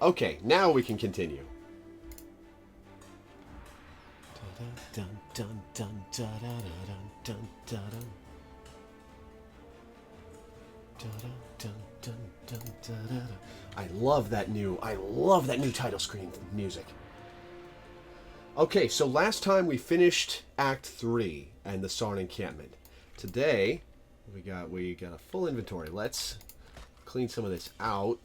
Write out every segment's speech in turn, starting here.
Okay, now we can continue. I love that new title screen music. Okay, so last time we finished Act 3 and the Sarn encampment. Today we got a full inventory. Let's clean some of this out.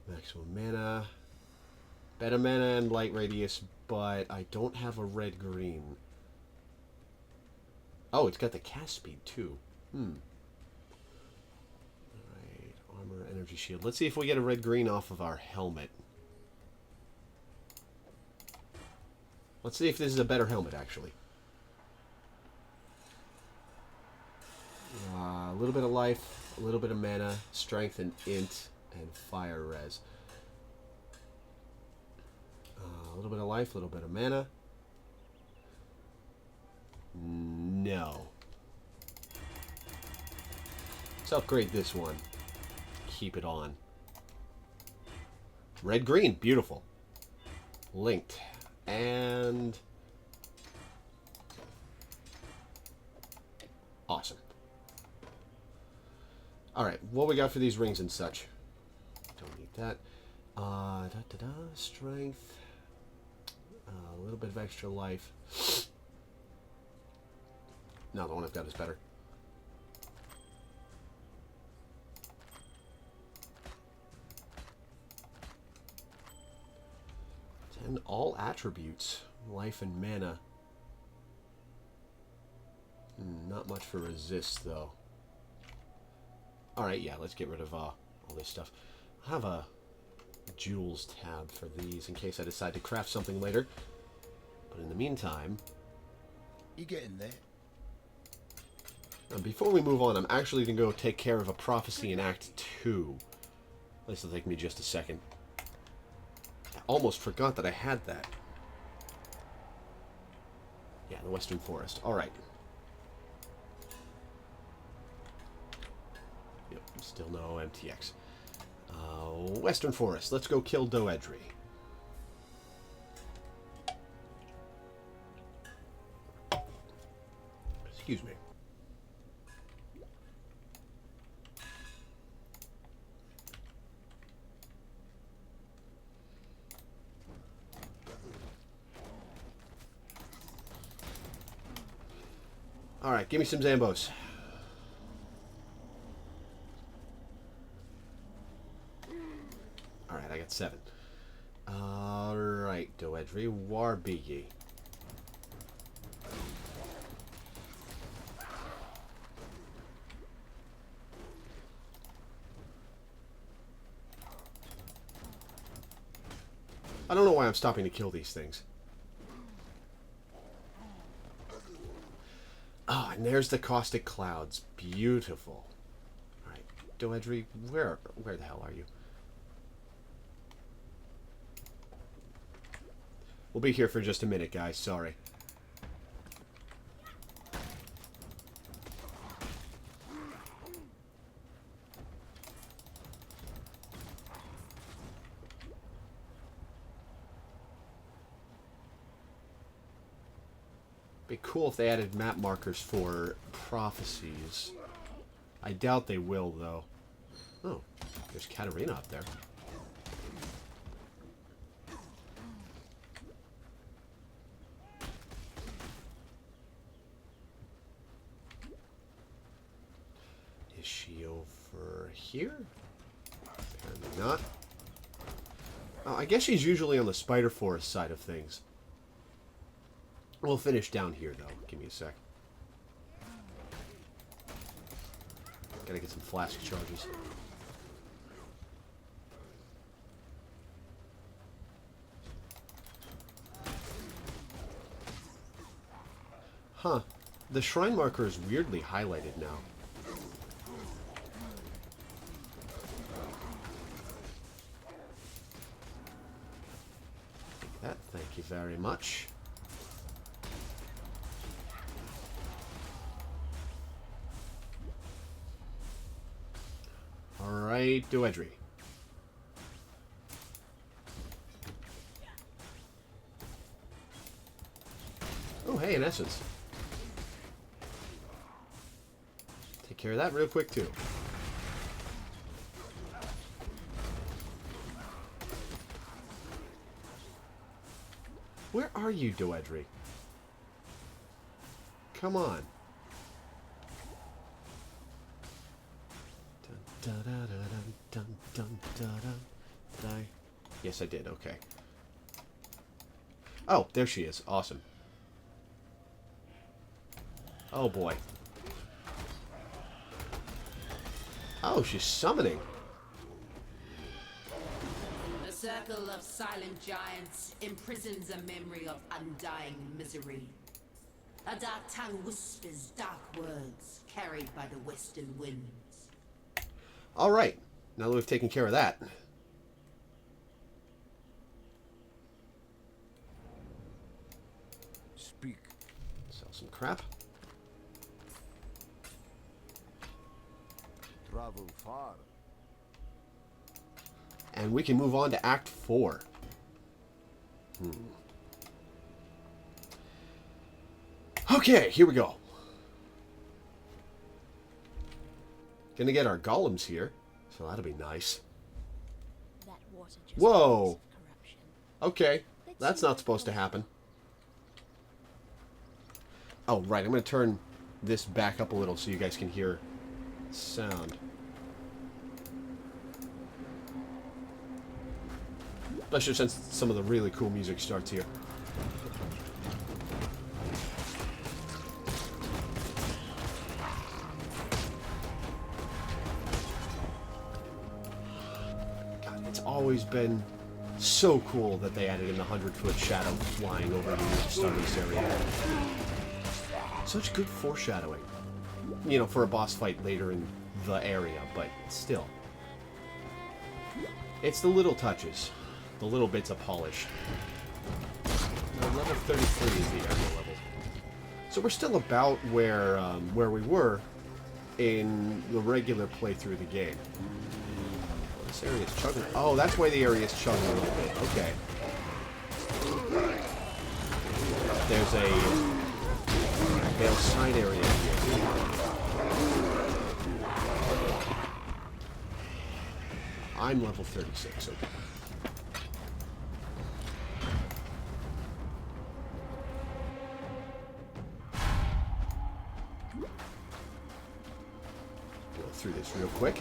Maximum mana, better mana and light radius, but I don't have a red-green. Oh, it's got the cast speed too. Alright, armor, energy shield. Let's see if we get a red-green off of our helmet. Let's see if this is a better helmet, actually. A little bit of life, a little bit of mana, strength and int, and fire res. A little bit of life, a little bit of mana. No. Let's upgrade this one. Keep it on. Red-green, beautiful. Linked. And... awesome. Alright, what we got for these rings and such? Don't need that. Strength. A little bit of extra life. No, the one I've got is better. And all attributes. Life and mana. Not much for resist, though. Alright, yeah, let's get rid of all this stuff. I have a jewels tab for these in case I decide to craft something later. But in the meantime... You getting there? Before we move on, I'm actually going to go take care of a prophecy in Act 2. This will take me just a second. I almost forgot that I had that. Yeah, the Western Forest. Alright. Yep, still no MTX. Western Forest. Let's go kill Doedri. Excuse me. Alright, give me some Zambos. Alright, I got 7. Alright, Doedri, Warbigi. I don't know why I'm stopping to kill these things. Ah, and there's the caustic clouds. Beautiful. Alright, Doedri, where the hell are you? We'll be here for just a minute, guys. Sorry. Be cool if they added map markers for prophecies. I doubt they will, though. Oh, there's Katarina up there. Is she over here? Apparently not. Oh, I guess she's usually on the Spider Forest side of things. We'll finish down here, though. Give me a sec. Gotta get some flask charges. Huh. The shrine marker is weirdly highlighted now. Take that. Thank you very much. right, Doedry. Oh, hey, an essence. Take care of that real quick, too. Where are you, Doedry? Come on. Dun, da, da, da, dun, dun, da, da. Did I? Yes, I did. Okay. Oh, there she is. Awesome. Oh, boy. Oh, she's summoning. A circle of silent giants imprisons a memory of undying misery. A dark tongue whispers dark words carried by the western winds. All right. Now that we've taken care of that. Speak. Sell some crap. Travel far. And we can move on to Act 4. Okay, here we go. Gonna get our golems here, so that'll be nice. That water just Whoa! corruption. Okay, that's not supposed to happen. Oh, right, I'm gonna turn this back up a little so you guys can hear sound. Especially since some of the really cool music starts here. God, it's always been so cool that they added in the 100-foot shadow flying over the start of this area. Such good foreshadowing. You know, for a boss fight later in the area, but still. It's the little touches. The little bits of polish. Now, level 33 is the area level. So we're still about where we were in the regular playthrough of the game. Oh, this area is chugging. Oh, that's why the area is chugging a little bit. Okay. There's a Veil side area here. I'm level 36, okay. Go through this real quick.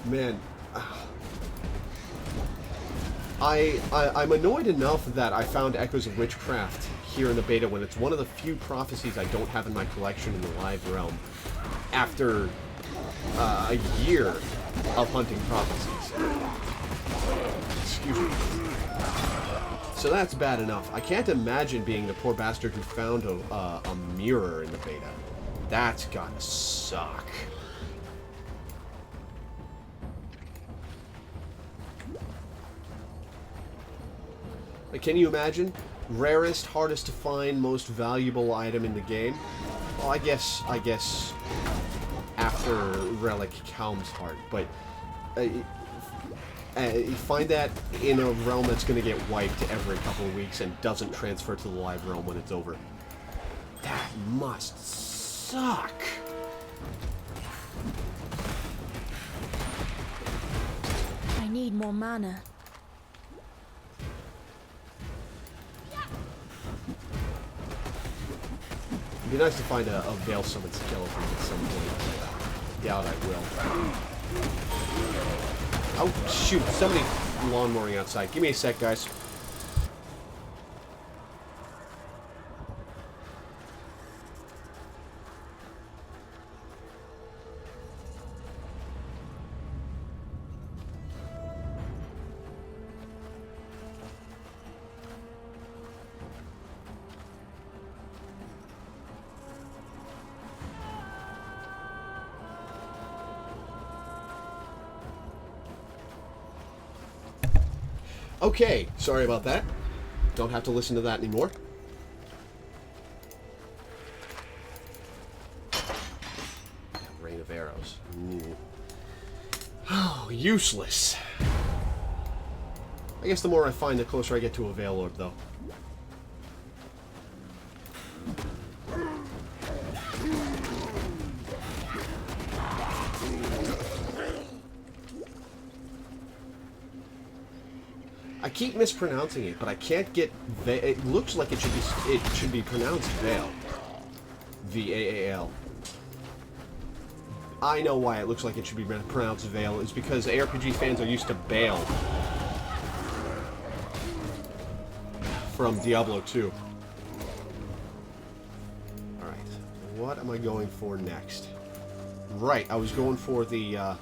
Man, I'm annoyed enough that I found Echoes of Witchcraft here in the beta when it's one of the few prophecies I don't have in my collection in the live realm after a year of hunting prophecies. Excuse me. So that's bad enough. I can't imagine being the poor bastard who found a mirror in the beta. That's gotta suck. Like, can you imagine? Rarest, hardest to find, most valuable item in the game? Well, I guess after Relic Calm's Heart, but you find that in a realm that's going to get wiped every couple of weeks and doesn't transfer to the live realm when it's over. That must suck. I need more mana. It'd be nice to find a Veil Summon skeleton at some point. Doubt I will. Oh, shoot. Somebody lawnmowing outside. Give me a sec, guys. Okay, sorry about that. Don't have to listen to that anymore. arrows. Ooh. Oh, useless. I guess the more I find, the closer I get to a Veil Orb, though. I keep mispronouncing it, but I can't get. It looks like it should be pronounced Veil. V-A-A-L. I know why it looks like it should be pronounced Veil. It's because ARPG fans are used to bail from Diablo 2. Alright, what am I going for next? Right, I was going for the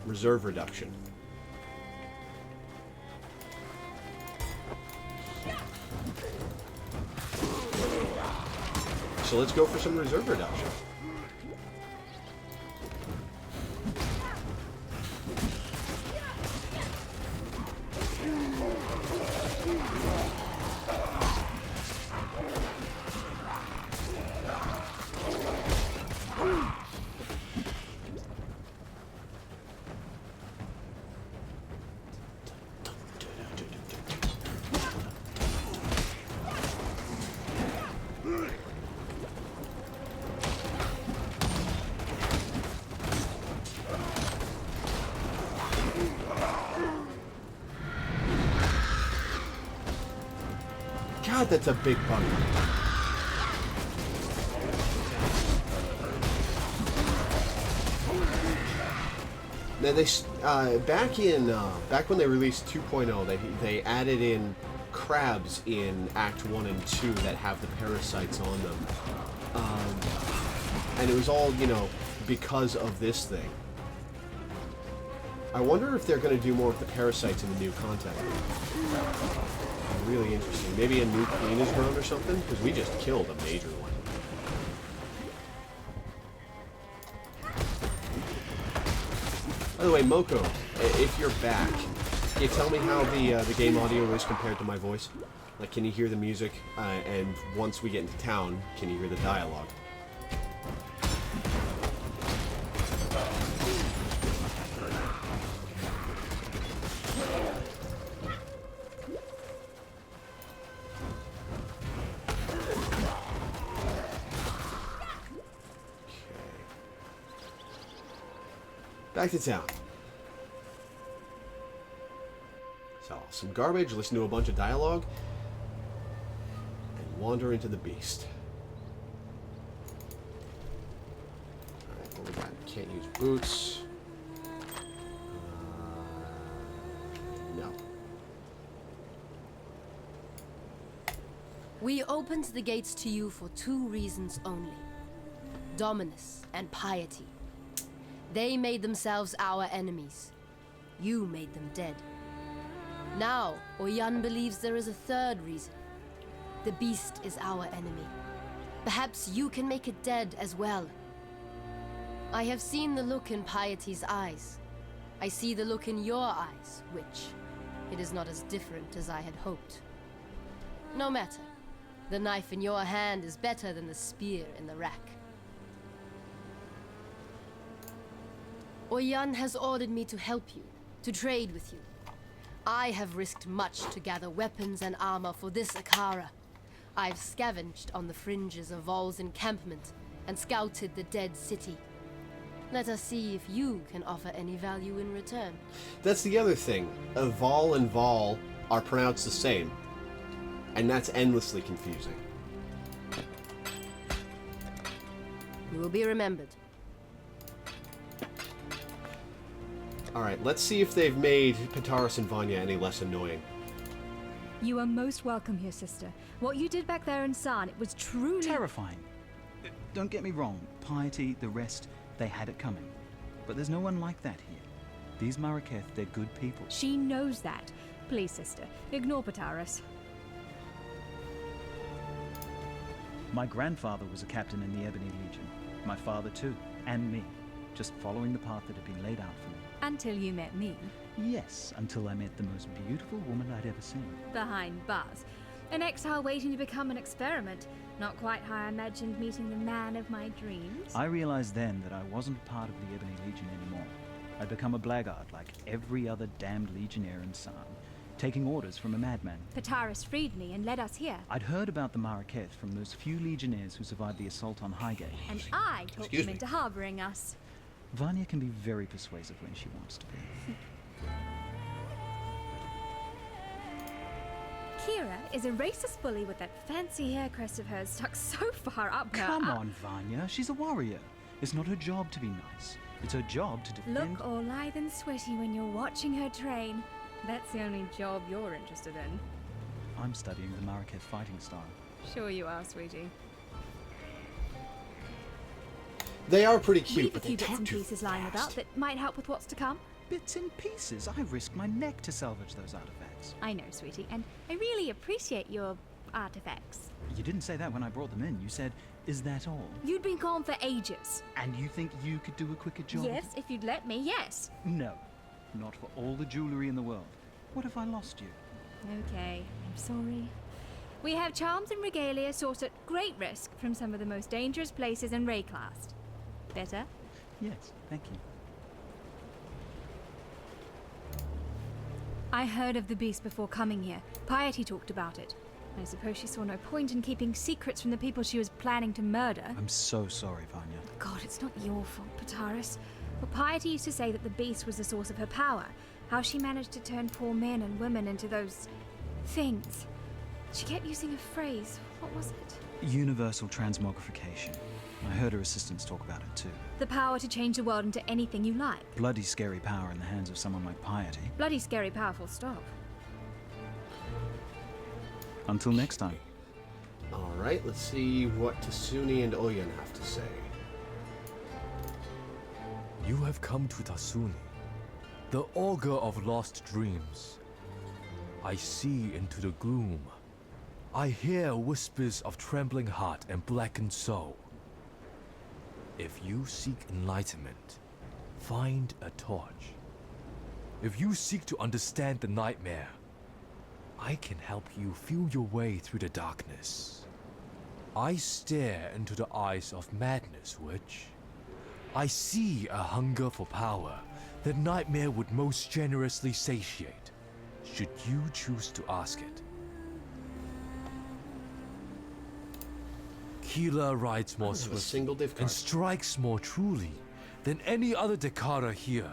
reserve reduction. So let's go for some reserve reduction. God, that's a big bug. Now they back when they released 2.0, they added in crabs in Act 1 and 2 that have the parasites on them, and it was all, you know, because of this thing. I wonder if they're going to do more with the parasites in the new content. Really interesting. Maybe a new queen is grown or something? Because we just killed a major one. By the way, Moko, if you're back, can you tell me how the game audio is compared to my voice? Like, can you hear the music? And once we get into town, can you hear the dialogue? Back to town. So, some garbage, listen to a bunch of dialogue, and wander into the beast. Alright, what we got? Can't use boots. No. We opened the gates to you for two reasons only: dominus and piety. They made themselves our enemies. You made them dead. Now, Oyan believes there is a third reason. The beast is our enemy. Perhaps you can make it dead as well. I have seen the look in Piety's eyes. I see the look in your eyes, which it is not as different as I had hoped. No matter. The knife in your hand is better than the spear in the rack. Oyan has ordered me to help you, to trade with you. I have risked much to gather weapons and armor for this Akara. I've scavenged on the fringes of Vol's encampment and scouted the dead city. Let us see if you can offer any value in return. That's the other thing. Vol and Vol are pronounced the same. And that's endlessly confusing. You will be remembered. Alright, let's see if they've made Pitaris and Vanya any less annoying. You are most welcome here, sister. What you did back there in San, it was truly terrifying. Don't get me wrong, Piety, the rest, they had it coming. But there's no one like that here. These Maraketh, they're good people. She knows that. Please, sister, ignore Pitaris. My grandfather was a captain in the Ebony Legion. My father too, and me. Just following the path that had been laid out for me. Until you met me. Yes, until I met the most beautiful woman I'd ever seen. Behind bars. An exile waiting to become an experiment. Not quite how I imagined meeting the man of my dreams. I realized then that I wasn't part of the Ebony Legion anymore. I'd become a blackguard like every other damned legionnaire in Sarn, taking orders from a madman. Pataris freed me and led us here. I'd heard about the Maraketh from those few legionnaires who survived the assault on Highgate. And I talked Excuse them me. into harboring us. Vanya can be very persuasive when she wants to be. Kira is a racist bully with that fancy hair crest of hers stuck so far up her. Come on, Vanya. She's a warrior. It's not her job to be nice. It's her job to defend... Look all lithe and sweaty when you're watching her train. That's the only job you're interested in. I'm studying the Maraketh fighting style. Sure you are, sweetie. They are pretty We've cute, a but they few bits talk and too pieces lying about fast. that might help with what's to come. Bits and pieces. I risked my neck to salvage those artifacts. I know, sweetie, and I really appreciate your artifacts. You didn't say that when I brought them in. You said, is that all? You'd been gone for ages. And you think you could do a quicker job? Yes, if you'd let me, yes. No. Not for all the jewelry in the world. What if I lost you? Okay, I'm sorry. We have charms and regalia sourced at great risk from some of the most dangerous places in Rayclast. Better? Yes, thank you. I heard of the beast before coming here. Piety talked about it. I suppose she saw no point in keeping secrets from the people she was planning to murder. I'm so sorry, Vanya. God, it's not your fault, Pataris. But Piety used to say that the beast was the source of her power. How she managed to turn poor men and women into those... things. She kept using a phrase. What was it? Universal transmogrification. I heard her assistants talk about it too. The power to change the world into anything you like. Bloody scary power in the hands of someone like Piety. Bloody scary powerful stop. Until next time. Alright, let's see what Tasuni and Oyen have to say. You have come to Tasuni, the augur of lost dreams. I see into the gloom. I hear whispers of trembling heart and blackened soul. If you seek enlightenment, find a torch. If you seek to understand the nightmare, I can help you feel your way through the darkness. I stare into the eyes of madness, witch. I see a hunger for power that nightmare would most generously satiate, should you choose to ask it. Keela rides more I don't have a swiftly single div and card. strikes more truly than any other Dakara here.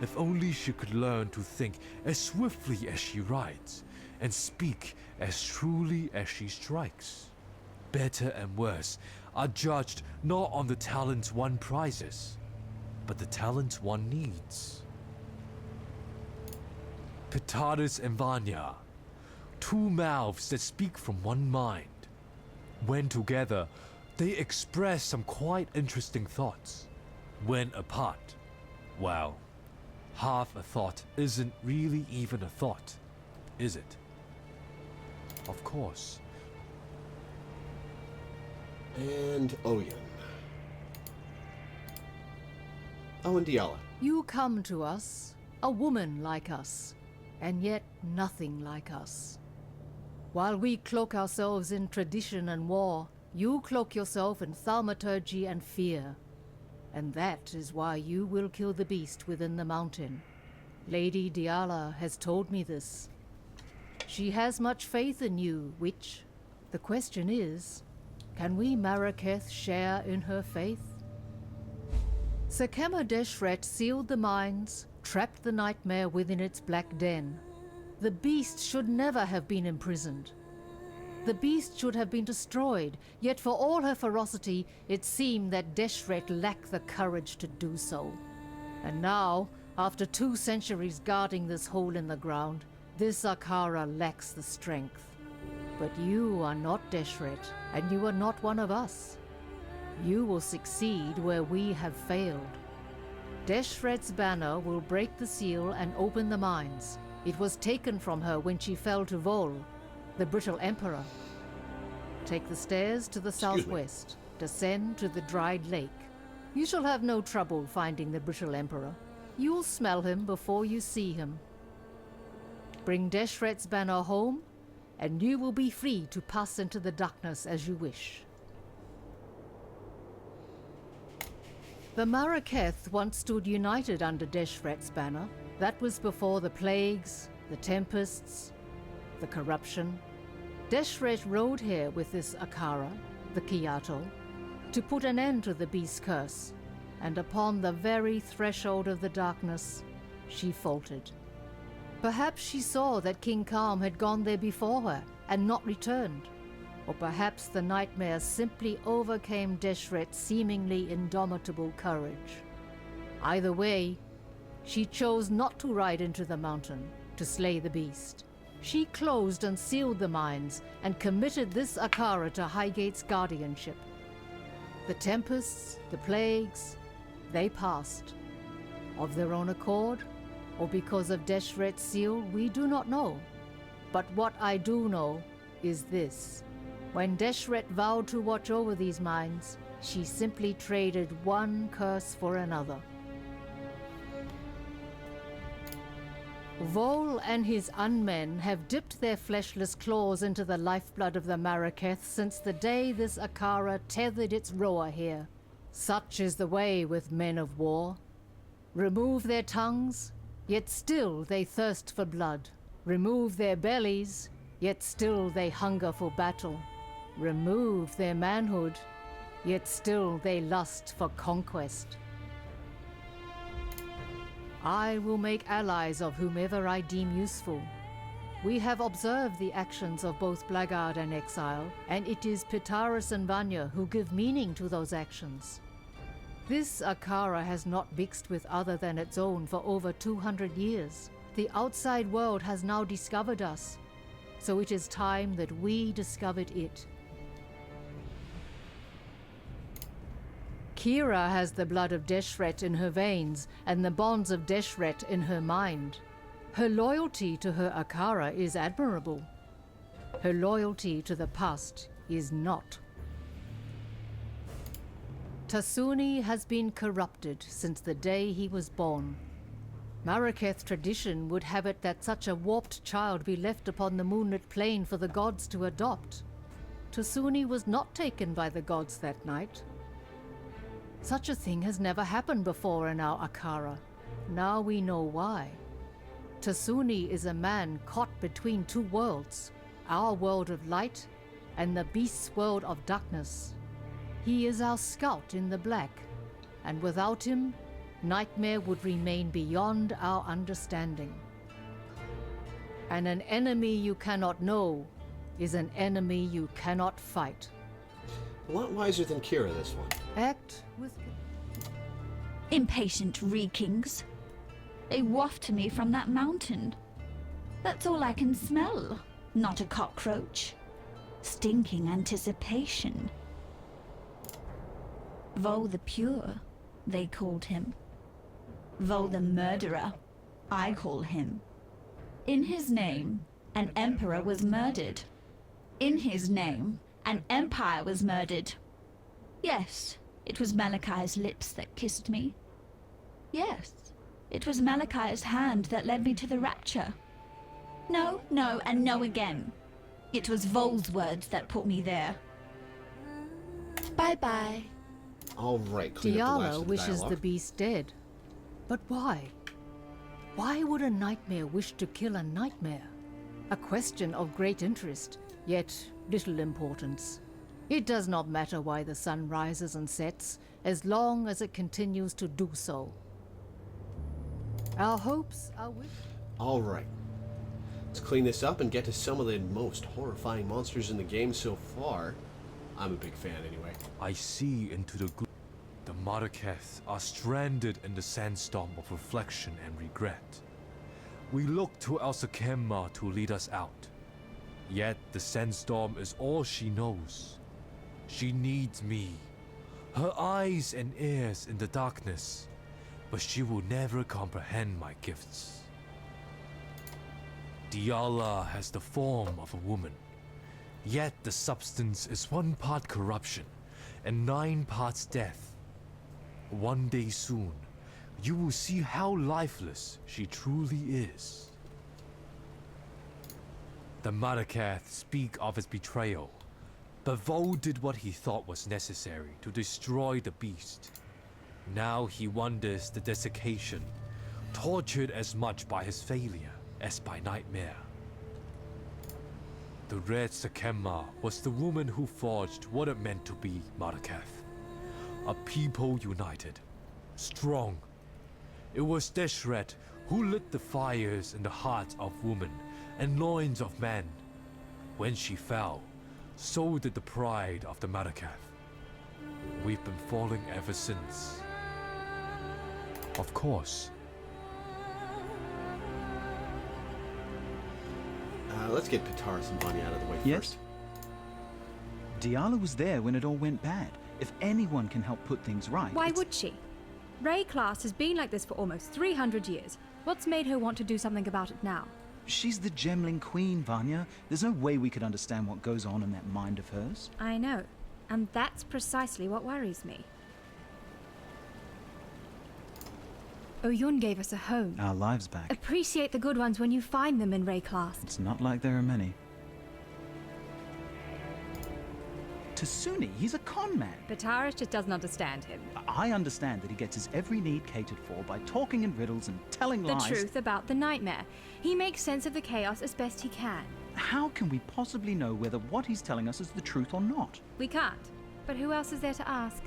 If only she could learn to think as swiftly as she rides, and speak as truly as she strikes. Better and worse are judged not on the talents one prizes, but the talents one needs. Pitaris and Vanya, two mouths that speak from one mind. When together, they express some quite interesting thoughts. When apart, well, half a thought isn't really even a thought, is it? Of course. And Oyen. Oh, and Diala. You come to us, a woman like us, and yet nothing like us. While we cloak ourselves in tradition and war, you cloak yourself in thaumaturgy and fear. And that is why you will kill the beast within the mountain. Lady Diala has told me this. She has much faith in you, witch. The question is, can we Maraketh share in her faith? Sekema Deshret sealed the mines, trapped the nightmare within its black den. The beast should never have been imprisoned. The beast should have been destroyed, yet for all her ferocity, it seemed that Deshret lacked the courage to do so. And now, after 2 centuries guarding this hole in the ground, this Akara lacks the strength. But you are not Deshret, and you are not one of us. You will succeed where we have failed. Deshret's banner will break the seal and open the mines. It was taken from her when she fell to Vol, the brittle emperor. Take the stairs to the Excuse me. southwest. Descend to the dried lake. You shall have no trouble finding the brittle emperor. You'll smell him before you see him. Bring Deshret's banner home, and you will be free to pass into the darkness as you wish. The Maraketh once stood united under Deshret's banner. That was before the plagues, the tempests, the corruption. Deshret rode here with this Akara, the Kiato, to put an end to the beast's curse, and upon the very threshold of the darkness, she faltered. Perhaps she saw that King Kalm had gone there before her and not returned. Or perhaps the nightmare simply overcame Deshret's seemingly indomitable courage. Either way, she chose not to ride into the mountain to slay the beast. She closed and sealed the mines and committed this Akara to Highgate's guardianship. The tempests, the plagues, they passed. Of their own accord, or because of Deshret's seal, we do not know. But what I do know is this. When Deshret vowed to watch over these mines, she simply traded one curse for another. Vol and his unmen have dipped their fleshless claws into the lifeblood of the Maraketh since the day this Akara tethered its roer here. Such is the way with men of war. Remove their tongues, yet still they thirst for blood. Remove their bellies, yet still they hunger for battle. Remove their manhood, yet still they lust for conquest. I will make allies of whomever I deem useful. We have observed the actions of both Blackguard and Exile, and it is Pitaris and Vanya who give meaning to those actions. This Akara has not mixed with other than its own for over 200 years. The outside world has now discovered us, so it is time that we discovered it. Kira has the blood of Deshret in her veins and the bonds of Deshret in her mind. Her loyalty to her Akara is admirable. Her loyalty to the past is not. Tasuni has been corrupted since the day he was born. Maraketh tradition would have it that such a warped child be left upon the moonlit plain for the gods to adopt. Tasuni was not taken by the gods that night. Such a thing has never happened before in our Akara. Now we know why. Tasuni is a man caught between two worlds, our world of light and the beast's world of darkness. He is our scout in the black, and without him, Nightmare would remain beyond our understanding. And an enemy you cannot know is an enemy you cannot fight. A lot wiser than Kira, this one. Act with... Impatient Reekings. They waft me from that mountain. That's all I can smell, not a cockroach. Stinking anticipation. Vol the Pure, they called him. Vol the Murderer, I call him. In his name, an emperor was murdered. In his name, an empire was murdered. Yes, it was Malachi's lips that kissed me. Yes, it was Malachi's hand that led me to the rapture. No, no, and no again. It was Vol's words that put me there. Bye-bye. All right, clean up the last Diala of the wishes dialogue. the beast dead. But why? Why would a nightmare wish to kill a nightmare? A question of great interest, yet little importance. It does not matter why the sun rises and sets, as long as it continues to do so. Our hopes, our wishes... All right. Let's clean this up and get to some of the most horrifying monsters in the game so far. I'm a big fan anyway. I see into the gloom. The Maraketh are stranded in the sandstorm of reflection and regret. We look to El Sakemma to lead us out. Yet the sandstorm is all she knows. She needs me. Her eyes and ears in the darkness. But she will never comprehend my gifts. Diala has the form of a woman. Yet the substance is 1 part corruption and 9 parts death. One day soon, you will see how lifeless she truly is. The Marakath speak of his betrayal, but Vol did what he thought was necessary to destroy the beast. Now he wonders the desiccation, tortured as much by his failure as by nightmare. The Red Sakemma was the woman who forged what it meant to be Marakath. A people united, strong. It was Deshret who lit the fires in the hearts of women and loins of men. When she fell, so did the pride of the Marakath. We've been falling ever since. Of course. Let's get Pataris and Vanya out of the way Yes? first. Diala was there when it all went bad. If anyone can help put things right, Why it's- would she? Ray class has been like this for almost 300 years. What's made her want to do something about it now? She's the Gemling Queen, Vanya. There's no way we could understand what goes on in that mind of hers. I know, and that's precisely what worries me. Oyun gave us a home. Our lives back. Appreciate the good ones when you find them in Ray class. It's not like there are many. Tasuni, he's a con man. Pataris just doesn't understand him. I understand that he gets his every need catered for by talking in riddles and telling The lies. truth about the nightmare. He makes sense of the chaos as best he can. How can we possibly know whether what he's telling us is the truth or not? We can't. But who else is there to ask?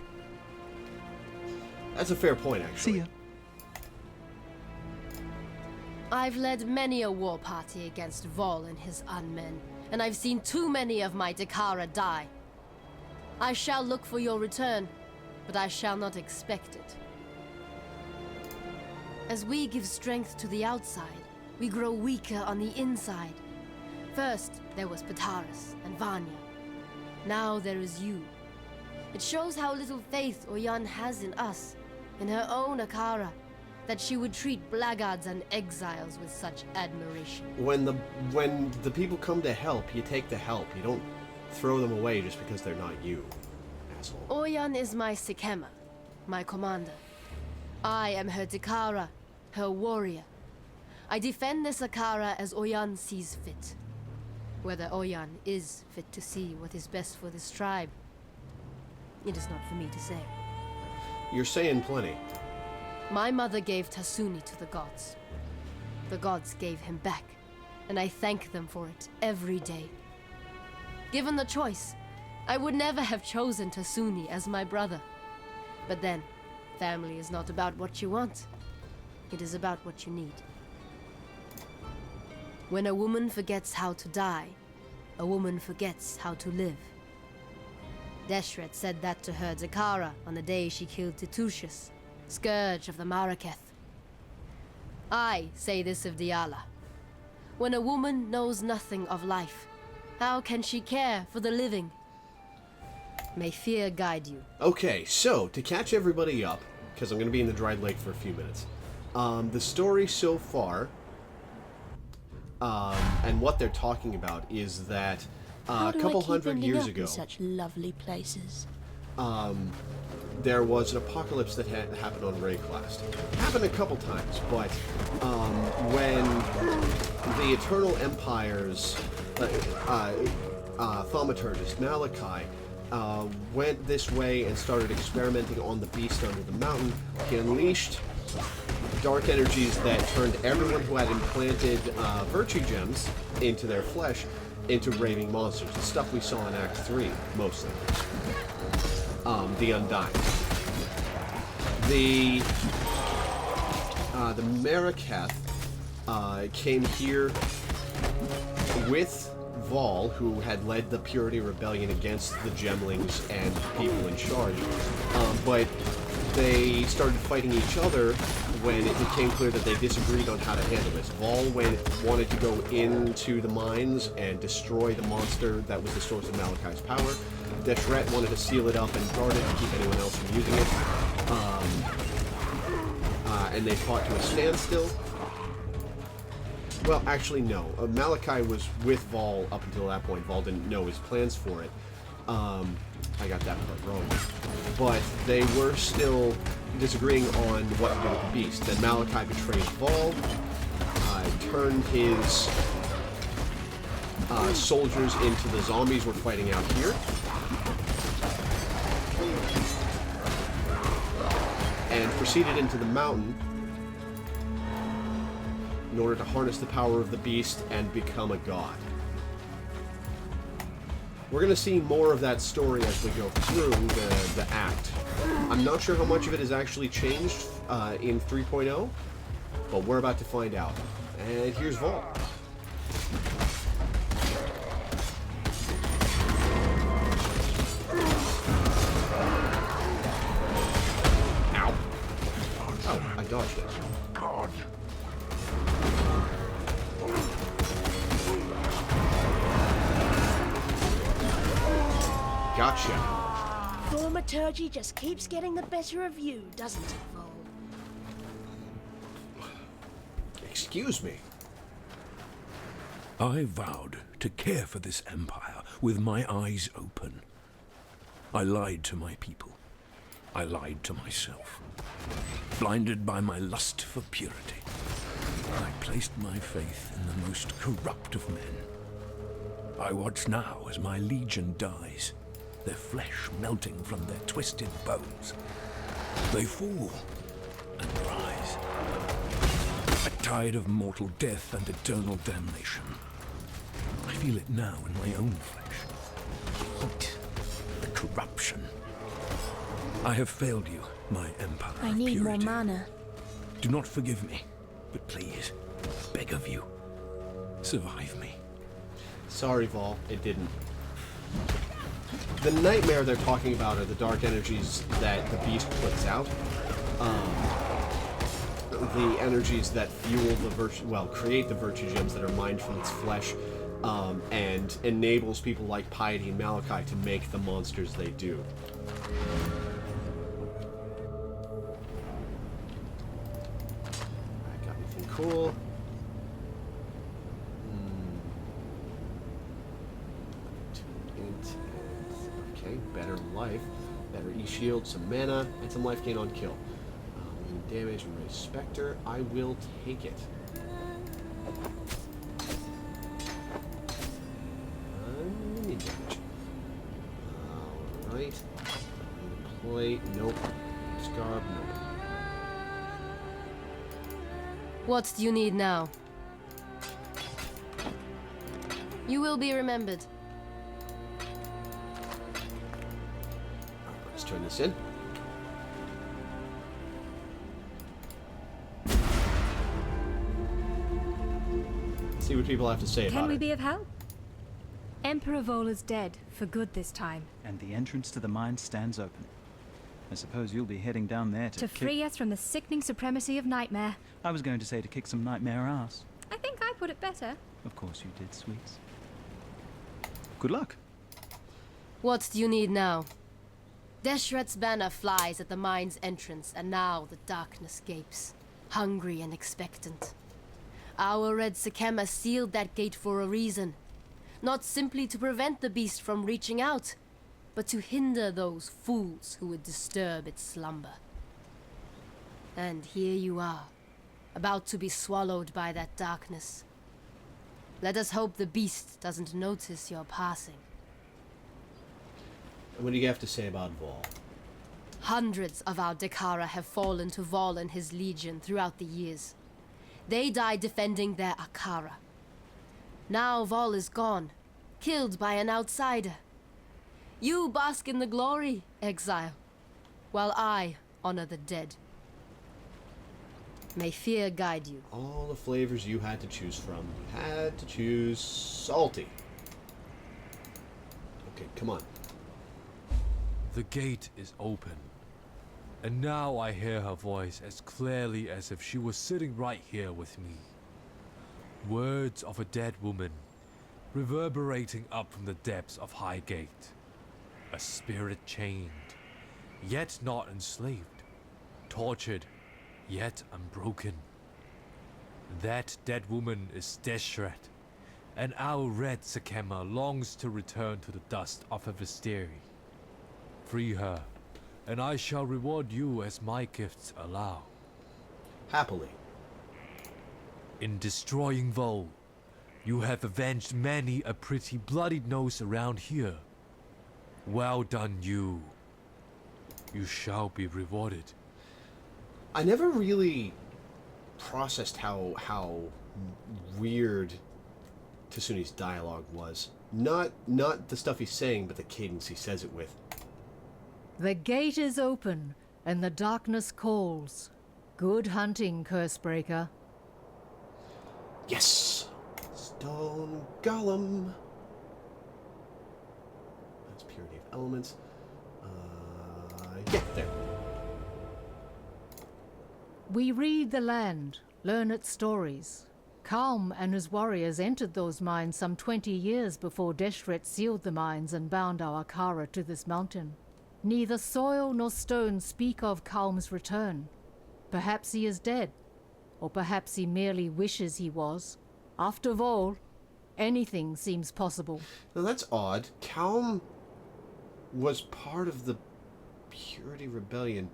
That's a fair point, actually. See ya. I've led many a war party against Vol and his unmen, and I've seen too many of my Dakara die. I shall look for your return, but I shall not expect it. As we give strength to the outside, we grow weaker on the inside. First, there was Pataris and Vanya. Now there is you. It shows how little faith Oyan has in us, in her own Akara, that she would treat blackguards and exiles with such admiration. When the people come to help, you take the help. You don't throw them away just because they're not you, asshole. Oyan is my Sikema, my commander. I am her Dakara, her warrior. I defend this Akara as Oyan sees fit. Whether Oyan is fit to see what is best for this tribe, it is not for me to say. You're saying plenty. My mother gave Tasuni to the gods. The gods gave him back, and I thank them for it every day. Given the choice, I would never have chosen Tasuni as my brother. But then, family is not about what you want. It is about what you need. When a woman forgets how to die, a woman forgets how to live. Deshret said that to her Dakara on the day she killed Titusius, scourge of the Marakath. I say this of Diala. When a woman knows nothing of life, how can she care for the living? May fear guide you. Okay, so to catch everybody up, because I'm going to be in the Dried Lake for a few minutes, the story so far, and what they're talking about is that a couple hundred years ago, such lovely places. there was an apocalypse that happened on Rayclast. Happened a couple times, but when the Eternal Empire's thaumaturgist Malachi went this way and started experimenting on the beast under the mountain, he unleashed dark energies that turned everyone who had implanted virtue gems into their flesh into raving monsters. The stuff we saw in Act 3, mostly. The Undying. The Marakath came here with Vol, who had led the Purity Rebellion against the Gemlings and people in charge. But they started fighting each other when it became clear that they disagreed on how to handle this. Vol wanted to go into the mines and destroy the monster that was the source of Malachi's power. Deshret wanted to seal it up and guard it to keep anyone else from using it. And they fought to a standstill. Well, actually, no. Malachi was with Vol up until that point. Vol didn't know his plans for it. I got that part wrong. But they were still disagreeing on what to do with the beast. Then Malachi betrayed Vol, turned his soldiers into the zombies we're fighting out here. And proceeded into the mountain in order to harness the power of the beast and become a god. We're going to see more of that story as we go through the act. I'm not sure how much of it has actually changed in 3.0, but we're about to find out. And here's Vol. Ow. Oh, I dodged it. God. Gotcha. Thaumaturgy just keeps getting the better of you, doesn't it, Vol? Excuse me. I vowed to care for this empire with my eyes open. I lied to my people. I lied to myself. Blinded by my lust for purity, I placed my faith in the most corrupt of men. I watch now as my legion dies, their flesh melting from their twisted bones. They fall and rise. A tide of mortal death and eternal damnation. I feel it now in my own flesh. The heat, the corruption. I have failed you, my empire I of need purity. more mana. Do not forgive me, but please, beg of you, survive me. Sorry, Vol, it didn't. The nightmare they're talking about are the dark energies that the beast puts out. The energies that fuel the create the virtue gems that are mined from its flesh, and enables people like Piety and Malachi to make the monsters they do. Alright, got anything cool? Okay, better life, better E-shield, some mana, and some life gain on kill. Damage and raise Spectre. I will take it. Mini damage. Alright. Plate. Nope. Scarab. Nope. What do you need now? You will be remembered. Alright, let's turn this in. See what people have to say about it. Can we be of help? Emperor Vol is dead, for good this time. And the entrance to the mine stands open. I suppose you'll be heading down there To free us from the sickening supremacy of Nightmare. I was going to say to kick some nightmare ass. I think I put it better. Of course you did, sweets. Good luck. What do you need now? Deshret's banner flies at the mine's entrance, and now the darkness gapes, hungry and expectant. Our Red Sakema sealed that gate for a reason. Not simply to prevent the beast from reaching out, but to hinder those fools who would disturb its slumber. And here you are, about to be swallowed by that darkness. Let us hope the beast doesn't notice your passing. What do you have to say about Vol? Hundreds of our Dekara have fallen to Vol and his legion throughout the years. They died defending their Akara. Now Vol is gone, killed by an outsider. You bask in the glory, Exile, while I honor the dead. May fear guide you. All the flavors you had to choose from. You had to choose salty. Okay, come on. The gate is open. And now I hear her voice as clearly as if she was sitting right here with me. Words of a dead woman, reverberating up from the depths of Highgate. A spirit chained, yet not enslaved. Tortured, yet unbroken. That dead woman is Deshret, and our Red Sakema longs to return to the dust of her Visteri. Free her, and I shall reward you as my gifts allow. Happily. In destroying Vol, You have avenged many a pretty bloodied nose around here. Well done, you. You shall be rewarded. I never really processed how weird Tasuni's dialogue was. Not the stuff he's saying, but the cadence he says it with. The gate is open, and the darkness calls. Good hunting, Cursebreaker. Yes! Stone Golem. That's purity of elements. Yeah, there. We read the land, learn its stories. Kalm and his warriors entered those mines some 20 years before Deshret sealed the mines and bound our Kara to this mountain. Neither soil nor stone speak of Kalm's return. Perhaps he is dead, or perhaps he merely wishes he was. After all, anything seems possible. Now that's odd. Kalm was part of the Purity Rebellion.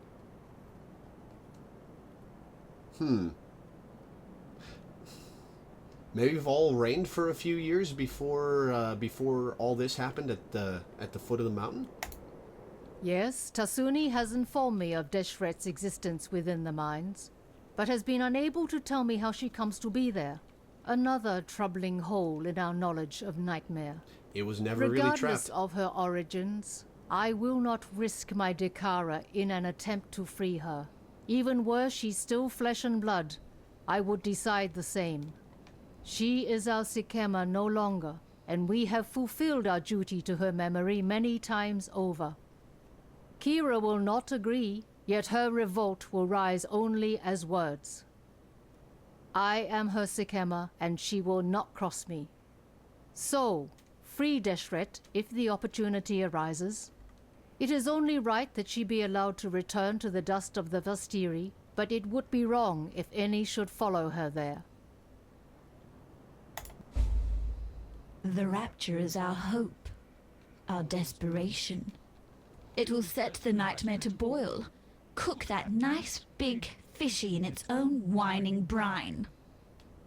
Maybe we've all reigned for a few years before all this happened at the foot of the mountain? Yes, Tasuni has informed me of Deshret's existence within the mines, but has been unable to tell me how she comes to be there. Another troubling hole in our knowledge of Nightmare. It was never really Regardless trapped. of her origins, I will not risk my Dekara in an attempt to free her. Even were she still flesh and blood, I would decide the same. She is our Sikema no longer, and we have fulfilled our duty to her memory many times over. Kira will not agree, yet her revolt will rise only as words. I am her Sikema, and she will not cross me. So, free Deshret if the opportunity arises. It is only right that she be allowed to return to the dust of the Vastiri, but it would be wrong if any should follow her there. The rapture is our hope, our desperation. It will set the nightmare to boil, cook that nice big fishy in its own whining brine.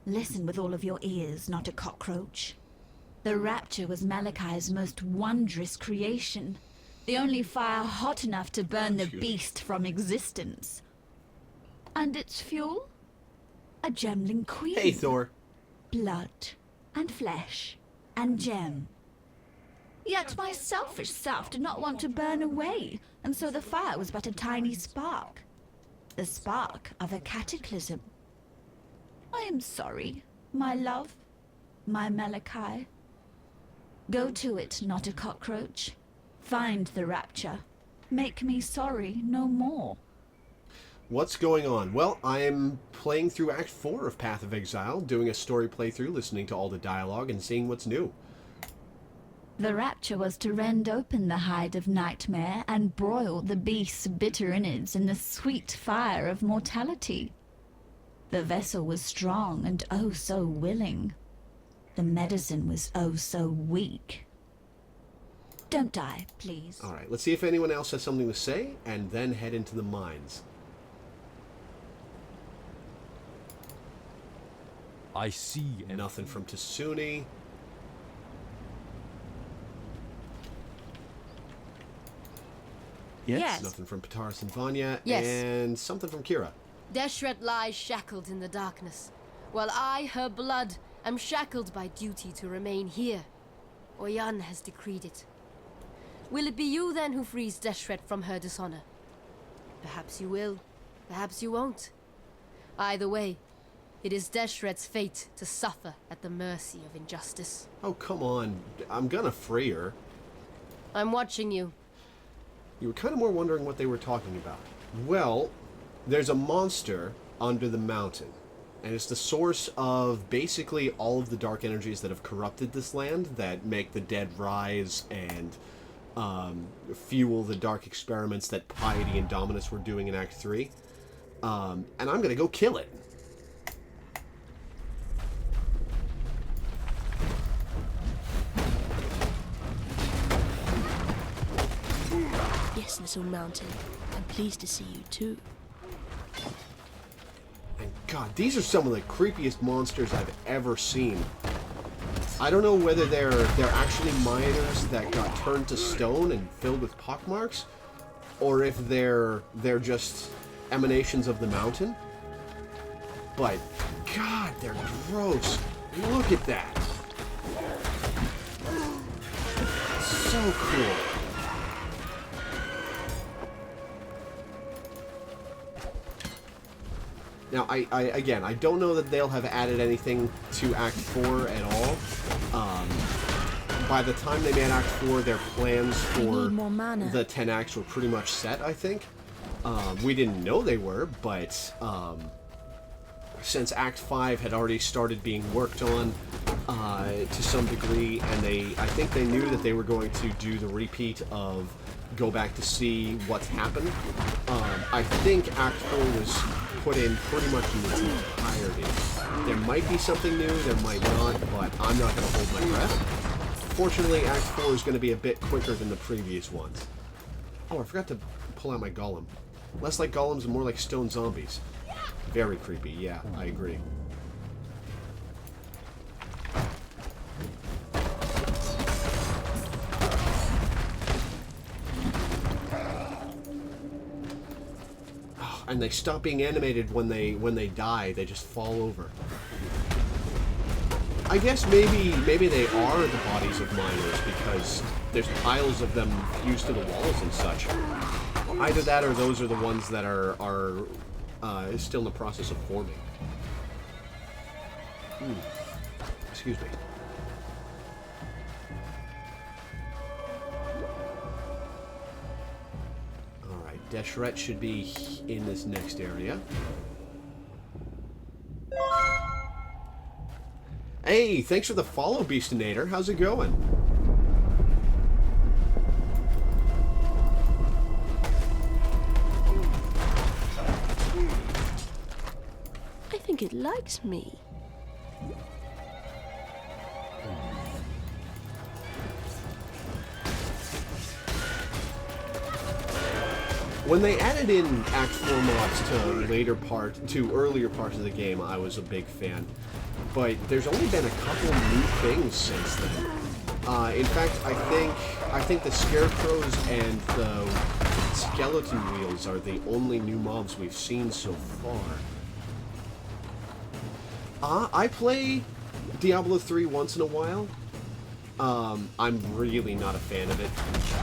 Listen with all of your ears, not a cockroach. The rapture was Malachai's most wondrous creation, the only fire hot enough to burn the beast from existence. And its fuel? A gemling queen. Hey, Thor. Blood and flesh and gem. Yet my selfish self did not want to burn away, and so the fire was but a tiny spark. The spark of a cataclysm. I am sorry, my love, my Malachi. Go to it, not a cockroach. Find the rapture. Make me sorry no more. What's going on? Well, I'm playing through Act 4 of Path of Exile, doing a story playthrough, listening to all the dialogue and seeing what's new. The rapture was to rend open the hide of Nightmare and broil the beast's bitter innards in the sweet fire of mortality. The vessel was strong and oh so willing. The medicine was oh so weak. Don't die, please. All right, let's see if anyone else has something to say, and then head into the mines. I see. Nothing from Tasuni. Yes. Nothing from Pataris and Vanya. Yes. And something from Kira. Deshret lies shackled in the darkness, while I, her blood, am shackled by duty to remain here. Oyan has decreed it. Will it be you then who frees Deshret from her dishonor? Perhaps you will, perhaps you won't. Either way, it is Deshret's fate to suffer at the mercy of injustice. Oh, come on. I'm gonna free her. I'm watching you. You were kind of more wondering what they were talking about. Well, there's a monster under the mountain, and it's the source of basically all of the dark energies that have corrupted this land, that make the dead rise and fuel the dark experiments that Piety and Dominus were doing in Act 3. And I'm gonna go kill it. Yes, Little Mountain. I'm pleased to see you too. And God, these are some of the creepiest monsters I've ever seen. I don't know whether they're actually miners that got turned to stone and filled with pockmarks, or if they're just emanations of the mountain. But God, they're gross. Look at that. So cool. Now, I don't know that they'll have added anything to Act 4 at all. By the time they made Act 4, their plans for the 10 acts were pretty much set, I think. We didn't know they were, but since Act 5 had already started being worked on to some degree, and I think they knew that they were going to do the repeat of go back to see what's happened. I think Act 4 was put in pretty much in its entirety. There might be something new, there might not, but I'm not going to hold my breath. Fortunately, Act 4 is going to be a bit quicker than the previous ones. Oh, I forgot to pull out my golem. Less like golems and more like stone zombies. Very creepy, yeah, I agree. And they stop being animated when they die. They just fall over. I guess maybe they are the bodies of miners because there's piles of them fused to the walls and such. Either that or those are the ones that are still in the process of forming. Excuse me. Deshret should be in this next area. Hey, thanks for the follow, Beastinator. How's it going? I think it likes me. When they added in Act 4 mods to earlier parts of the game, I was a big fan. But there's only been a couple new things since then. In fact, I think the scarecrows and the skeleton wheels are the only new mobs we've seen so far. I play Diablo 3 once in a while. I'm really not a fan of it.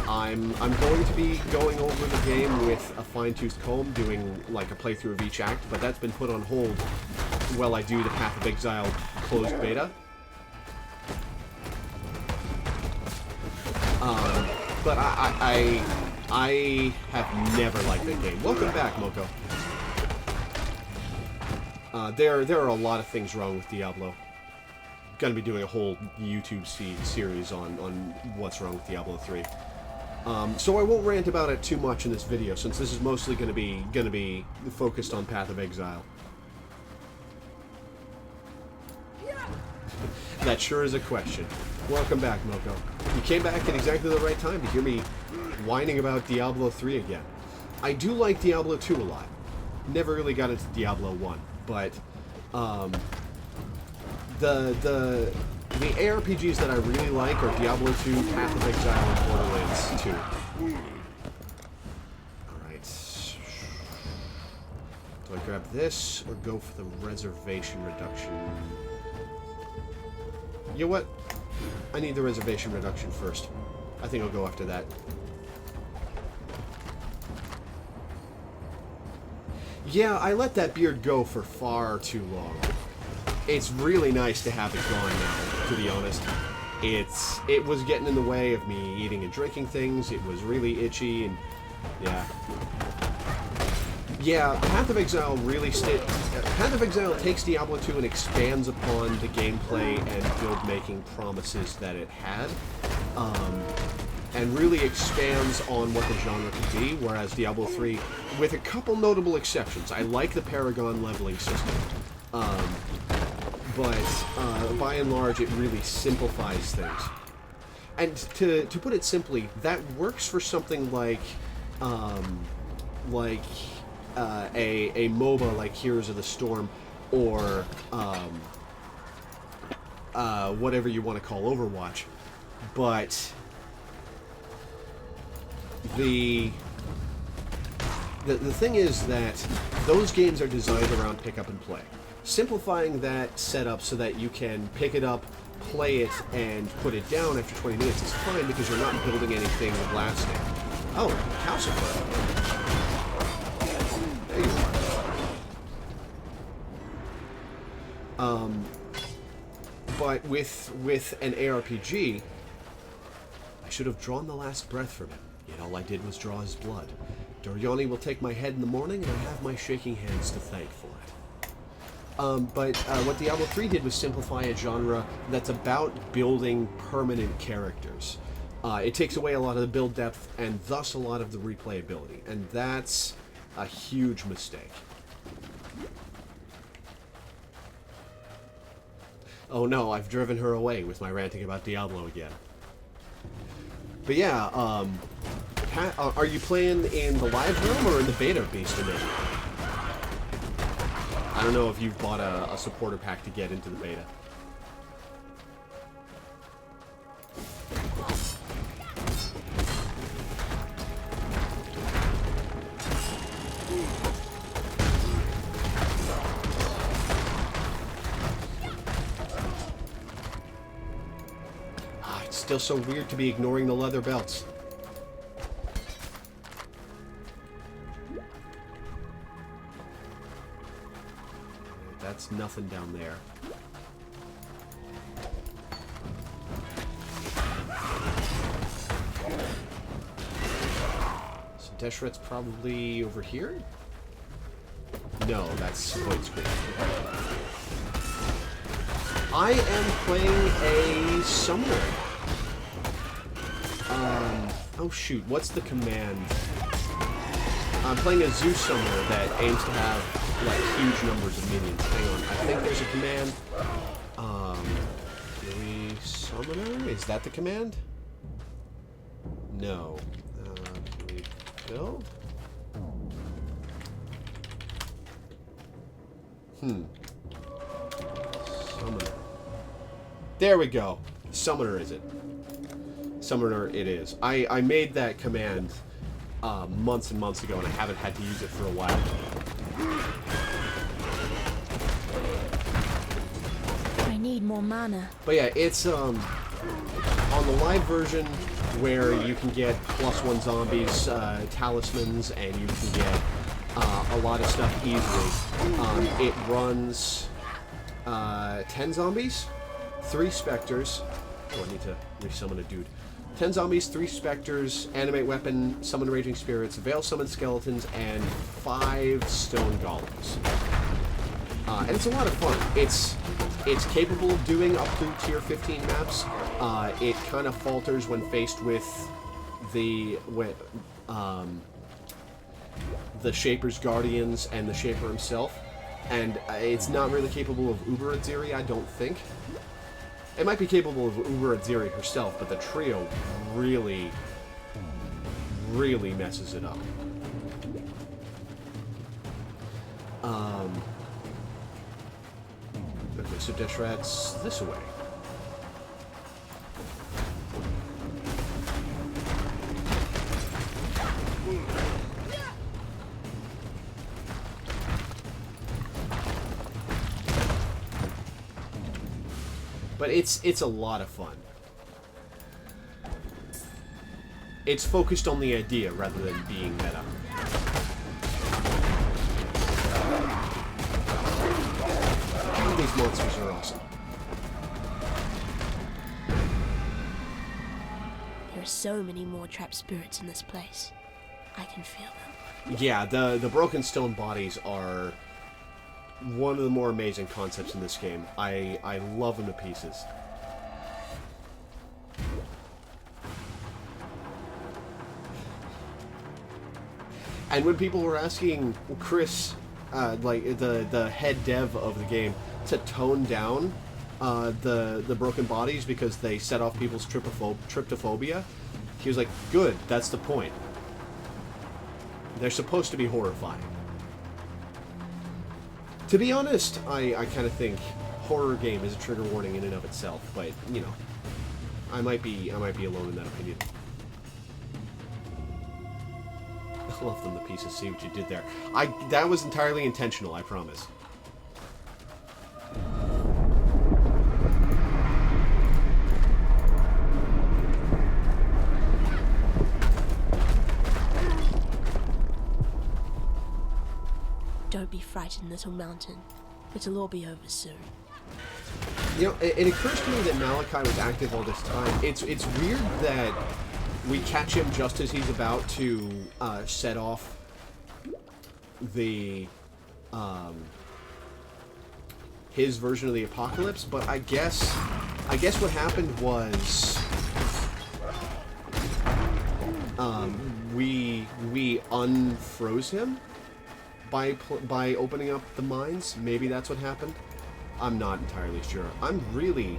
I'm going to be going over the game with a fine-tooth comb, doing like a playthrough of each act, but that's been put on hold while I do the Path of Exile closed beta. But I have never liked that game. Welcome back, Moko. There are a lot of things wrong with Diablo. Gonna be doing a whole YouTube series on what's wrong with Diablo 3. So I won't rant about it too much in this video, since this is mostly gonna be focused on Path of Exile. That sure is a question. Welcome back, Moko. You came back at exactly the right time to hear me whining about Diablo 3 again. I do like Diablo 2 a lot. Never really got into Diablo 1, but the ARPGs that I really like are Diablo 2, Path of Exile, and Borderlands 2. Alright. Do I grab this, or go for the reservation reduction? You know what? I need the reservation reduction first. I think I'll go after that. Yeah, I let that beard go for far too long. It's really nice to have it gone now, to be honest. It was getting in the way of me eating and drinking things. It was really itchy, and yeah. Yeah, Path of Exile Path of Exile takes Diablo 2 and expands upon the gameplay and build-making promises that it had, and really expands on what the genre could be, whereas Diablo 3, with a couple notable exceptions, I like the Paragon leveling system, but by and large, it really simplifies things. And to put it simply, that works for something like a MOBA like Heroes of the Storm, or whatever you want to call Overwatch. But the thing is that those games are designed around pick up and play. Simplifying that setup so that you can pick it up, play it, and put it down after 20 minutes is fine because you're not building anything lasting. Oh, calcifer. There you are. But with an ARPG, I should have drawn the last breath from him. Yet all I did was draw his blood. Doriani will take my head in the morning, and I have my shaking hands to thank for it. But what Diablo 3 did was simplify a genre that's about building permanent characters. It takes away a lot of the build depth, and thus a lot of the replayability. And that's a huge mistake. Oh no, I've driven her away with my ranting about Diablo again. But yeah, are you playing in the live room or in the beta beast edition? I don't know if you've bought a supporter pack to get into the beta. It's still so weird to be ignoring the leather belts. That's nothing down there. So Deshret's probably over here? No, that's Void Screen. I am playing a summoner. Oh shoot, what's the command? I'm playing a Zeus summoner that aims to have like huge numbers of minions. Hang on, I think there's a command. Fury Summoner? Is that the command? No. Can we build? Summoner. There we go. Summoner is it? Summoner it is. I made that command months and months ago, and I haven't had to use it for a while. I need more mana. But yeah, it's on the live version where you can get +1 zombies, talismans, and you can get a lot of stuff easily. It runs 10 zombies, 3 specters. Oh, I need to resummon a dude. 10 zombies, 3 specters, animate weapon, summon raging spirits, veil summon skeletons, and 5 stone golems. And it's a lot of fun. It's capable of doing up to tier 15 maps. It kind of falters when faced with the Shaper's Guardians and the Shaper himself. And it's not really capable of Uber Aziri, I don't think. It might be capable of Uber Aziri herself, but the trio really, really messes it up. Okay, so Deshret's this way. But it's a lot of fun. It's focused on the idea rather than being meta. These monsters are awesome. There are so many more trapped spirits in this place. I can feel them. Yeah, the broken stone bodies are one of the more amazing concepts in this game. I love them to pieces. And when people were asking Chris, like the head dev of the game, to tone down the broken bodies because they set off people's tryptophobia, he was like, good, that's the point. They're supposed to be horrifying. To be honest, I kind of think horror game is a trigger warning in and of itself, but you know, I might be alone in that opinion. I love them, the pieces. See what you did there. That was entirely intentional, I promise. Don't be frightened, little mountain. It'll all be over soon. You know, it occurs to me that Malachi was active all this time. It's weird that we catch him just as he's about to set off the his version of the apocalypse, but I guess what happened was we unfroze him by opening up the mines. Maybe that's what happened. I'm not entirely sure. I'm really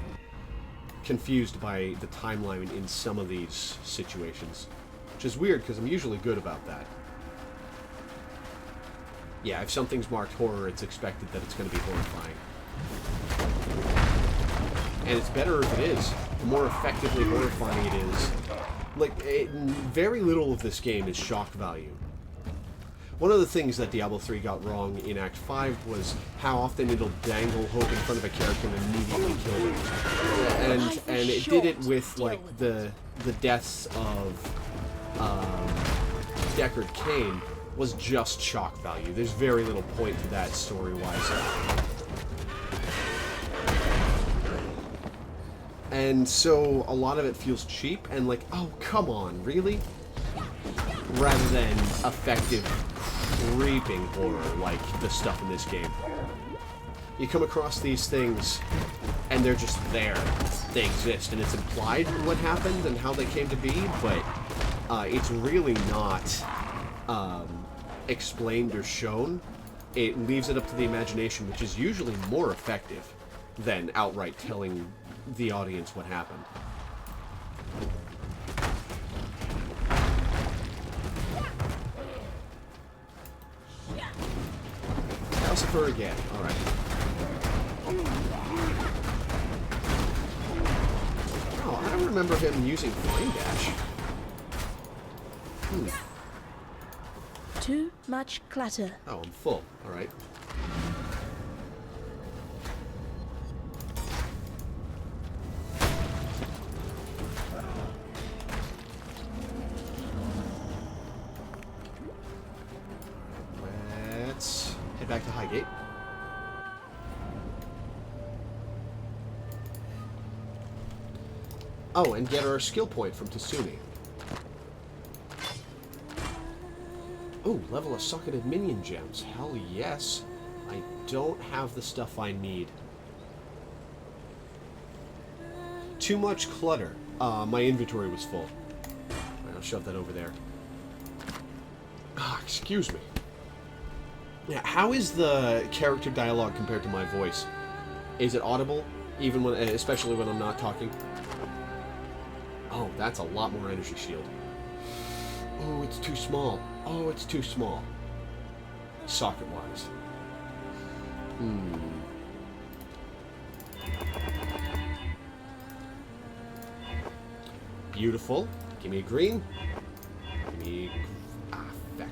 confused by the timeline in some of these situations, which is weird because I'm usually good about that. Yeah, if something's marked horror, it's expected that it's going to be horrifying. And it's better if it is. The more effectively horrifying it is. Like, very little of this game is shock value. One of the things that Diablo 3 got wrong in Act 5 was how often it'll dangle hope in front of a character and immediately kill them. And it did it with, like, the deaths of Deckard Cain was just shock value. There's very little point to that story-wise. And so a lot of it feels cheap and like, oh, come on, really? Rather than effective creeping horror like the stuff in this game. You come across these things and they're just there. They exist and it's implied what happened and how they came to be, but it's really not explained or shown. It leaves it up to the imagination, which is usually more effective than outright telling the audience what happened. Calcifer again. Alright. Oh, I don't remember him using Flame Dash. Too much clutter. Oh, I'm full. Alright. Let's head back to Highgate. Oh, and get our skill point from Tasuni. Oh, level of socketed minion gems. Hell yes. I don't have the stuff I need. Too much clutter. My inventory was full. Alright, I'll shove that over there. Ah, excuse me. Yeah, how is the character dialogue compared to my voice? Is it audible, even when, especially when I'm not talking? Oh, that's a lot more energy shield. Oh, it's too small. Oh, it's too small. Socket-wise. Beautiful. Give me a green. Give me... Ah, feck.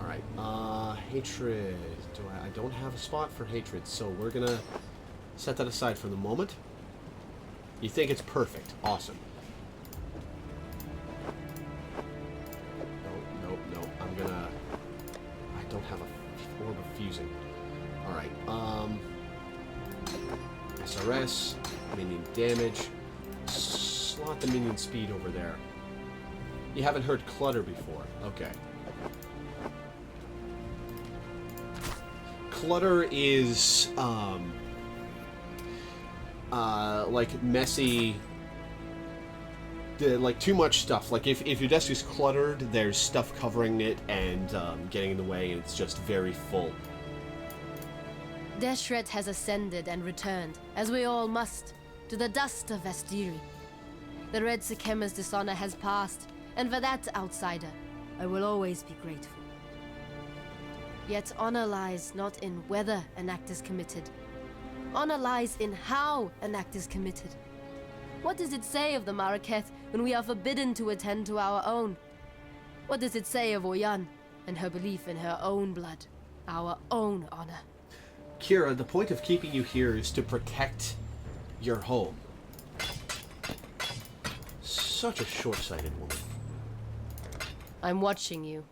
Alright, hatred. I don't have a spot for hatred, so we're gonna set that aside for the moment. You think it's perfect. Awesome. No. I'm gonna... I don't have a orb of fusing. Alright, SRS, minion damage. Slot the minion speed over there. You haven't heard clutter before. Okay. Clutter is, like messy, like too much stuff. Like if your desk is cluttered, there's stuff covering it and getting in the way, and it's just very full. Deshret has ascended and returned, as we all must, to the dust of Vestiri. The Red Sikema's dishonor has passed, and for that, outsider, I will always be grateful. Yet honor lies not in whether an act is committed, Honor lies in how an act is committed. What does it say of the Maraketh when we are forbidden to attend to our own? What does it say of Oyan and her belief in her own blood, our own honor? Kira, the point of keeping you here is to protect your home. Such a short-sighted woman. I'm watching you.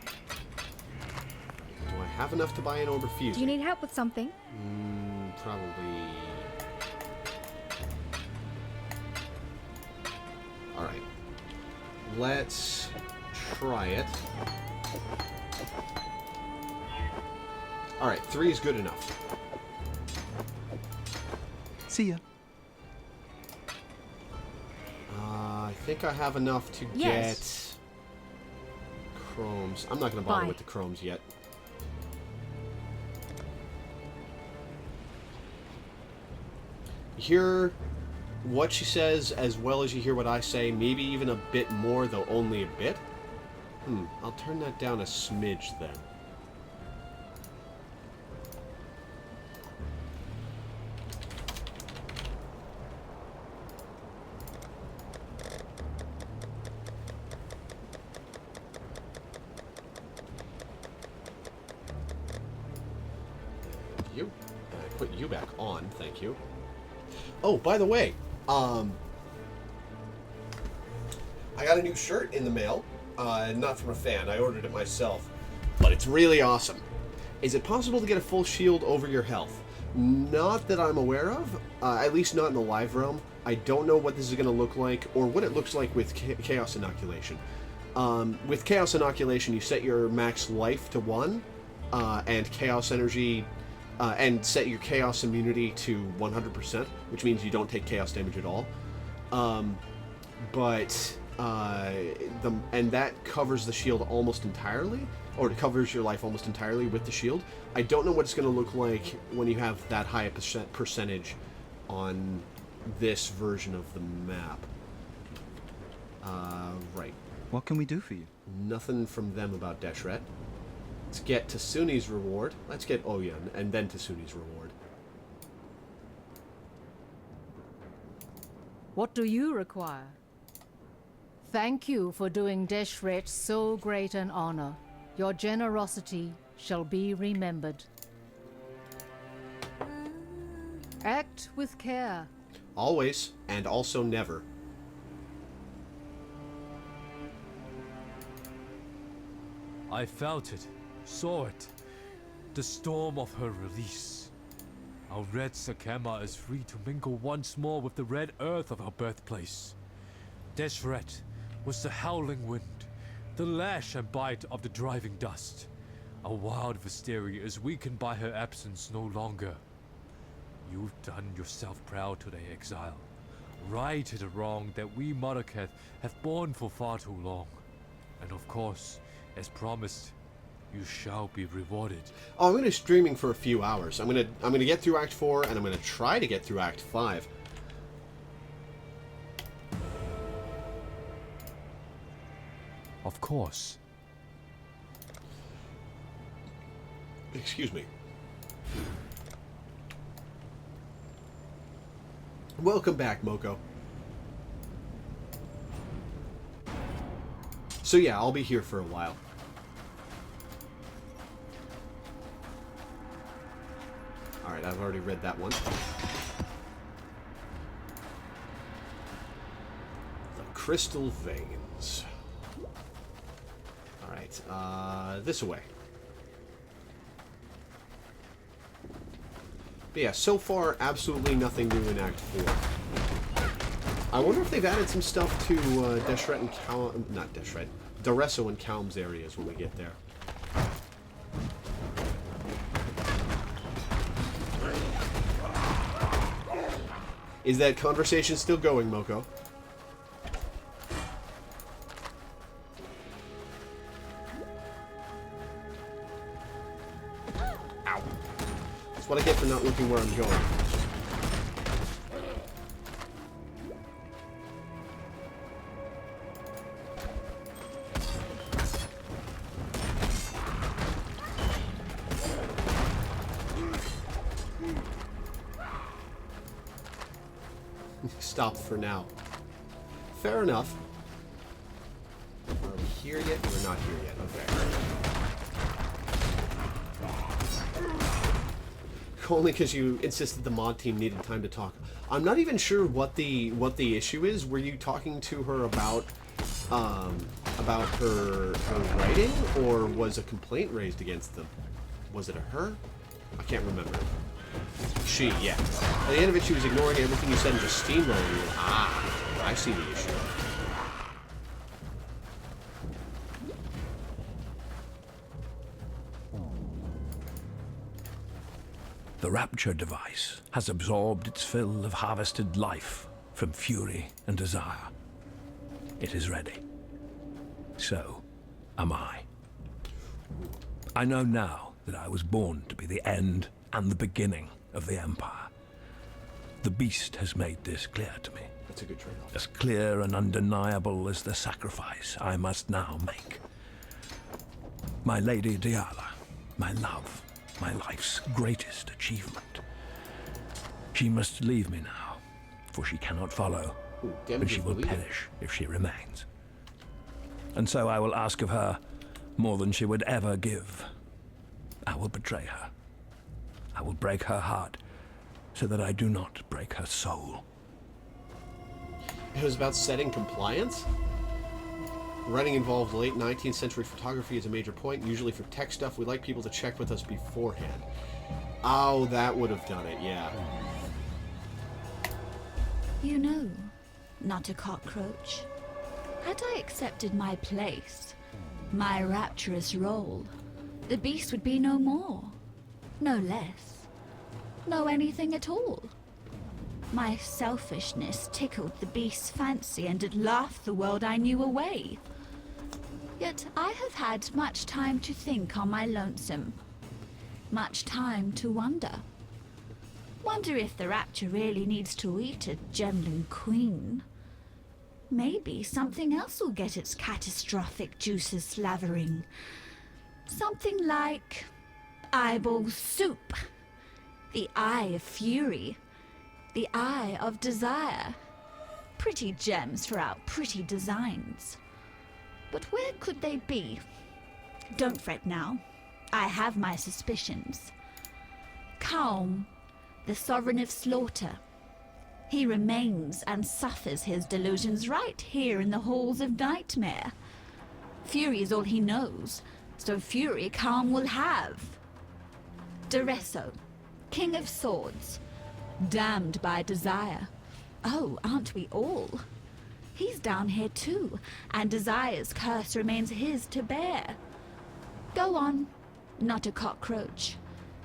Do I have enough to buy an orb of fusing? Do you need help with something? Probably. Alright. Let's try it. Alright, 3 is good enough. See ya. I think I have enough to Yes. get chromes. I'm not going to bother Bye. with the chromes yet. You hear what she says as well as you hear what I say, maybe even a bit more, though only a bit. I'll turn that down a smidge then. You. And I put you back on, thank you. Oh, by the way, I got a new shirt in the mail. Not from a fan, I ordered it myself. But it's really awesome. Is it possible to get a full shield over your health? Not that I'm aware of, at least not in the live realm. I don't know what this is going to look like, or what it looks like with Chaos Inoculation. With Chaos Inoculation, you set your max life to 1, and Chaos Energy, and set your Chaos Immunity to 100%, which means you don't take Chaos damage at all. And that covers the shield almost entirely, or it covers your life almost entirely with the shield. I don't know what it's going to look like when you have that high a percentage on this version of the map. Right. What can we do for you? Nothing from them about Deshret. Let's get Tasuni's reward. Let's get Oyan, and then Tasuni's reward. What do you require? Thank you for doing Deshret so great an honor. Your generosity shall be remembered. Act with care. Always, and also never. I felt it, saw it. The storm of her release. Our red Sakema is free to mingle once more with the red earth of our birthplace. Deshret was the howling wind, the lash and bite of the driving dust. Our wild Visteria is weakened by her absence no longer. You've done yourself proud today, Exile. Righted a wrong that we Maraketh have borne for far too long. And of course, as promised, you shall be rewarded. Oh, I'm going to be streaming for a few hours. I'm going to get through Act 4, and I'm going to try to get through Act 5. Of course. Excuse me. Welcome back, Moko. So yeah, I'll be here for a while. Alright, I've already read that one. The Crystal Veins. Alright, this way. But yeah, so far, absolutely nothing new in Act 4. I wonder if they've added some stuff to Deshret and Calm... Not Deshret. Doresso and Calm's areas when we get there. Is that conversation still going, Moko? Ow. That's what I get for not looking where I'm going. stopped for now. Fair enough. Are we here yet? We're not here yet. Okay. Only because you insisted the mod team needed time to talk. I'm not even sure what the issue is. Were you talking to her about her writing, or was a complaint raised against them? Was it a her? I can't remember. She, yeah. At the end of it, she was ignoring everything you said and just steamrolling you. Ah, I see the issue. The Rapture device has absorbed its fill of harvested life from fury and desire. It is ready. So am I. I know now that I was born to be the end and the beginning of the Empire. The Beast has made this clear to me. That's a good trade-off. As clear and undeniable as the sacrifice I must now make. My Lady Diala, my love, my life's greatest achievement. She must leave me now, for she cannot follow, and she will perish if she remains. And so I will ask of her more than she would ever give. I will betray her. I will break her heart, so that I do not break her soul. It was about setting compliance? Writing involved late 19th century photography is a major point. Usually for tech stuff, we like people to check with us beforehand. Oh, that would have done it, yeah. You know, not a cockroach. Had I accepted my place, my rapturous role, the beast would be no more, no less, no anything at all. My selfishness tickled the beast's fancy and it laughed the world I knew away. Yet I have had much time to think on my lonesome, much time to wonder. Wonder if the Rapture really needs to eat a Gemlin queen. Maybe something else will get its catastrophic juices slavering. Something like eyeball soup, the eye of fury, the eye of desire. Pretty gems for our pretty designs. But where could they be? Don't fret now. I have my suspicions. Calm, the sovereign of slaughter. He remains and suffers his delusions right here in the halls of Nightmare. Fury is all he knows, so fury Calm will have. Duresso, king of swords, damned by desire. Oh, aren't we all? He's down here too, and Desire's curse remains his to bear. Go on, not a cockroach.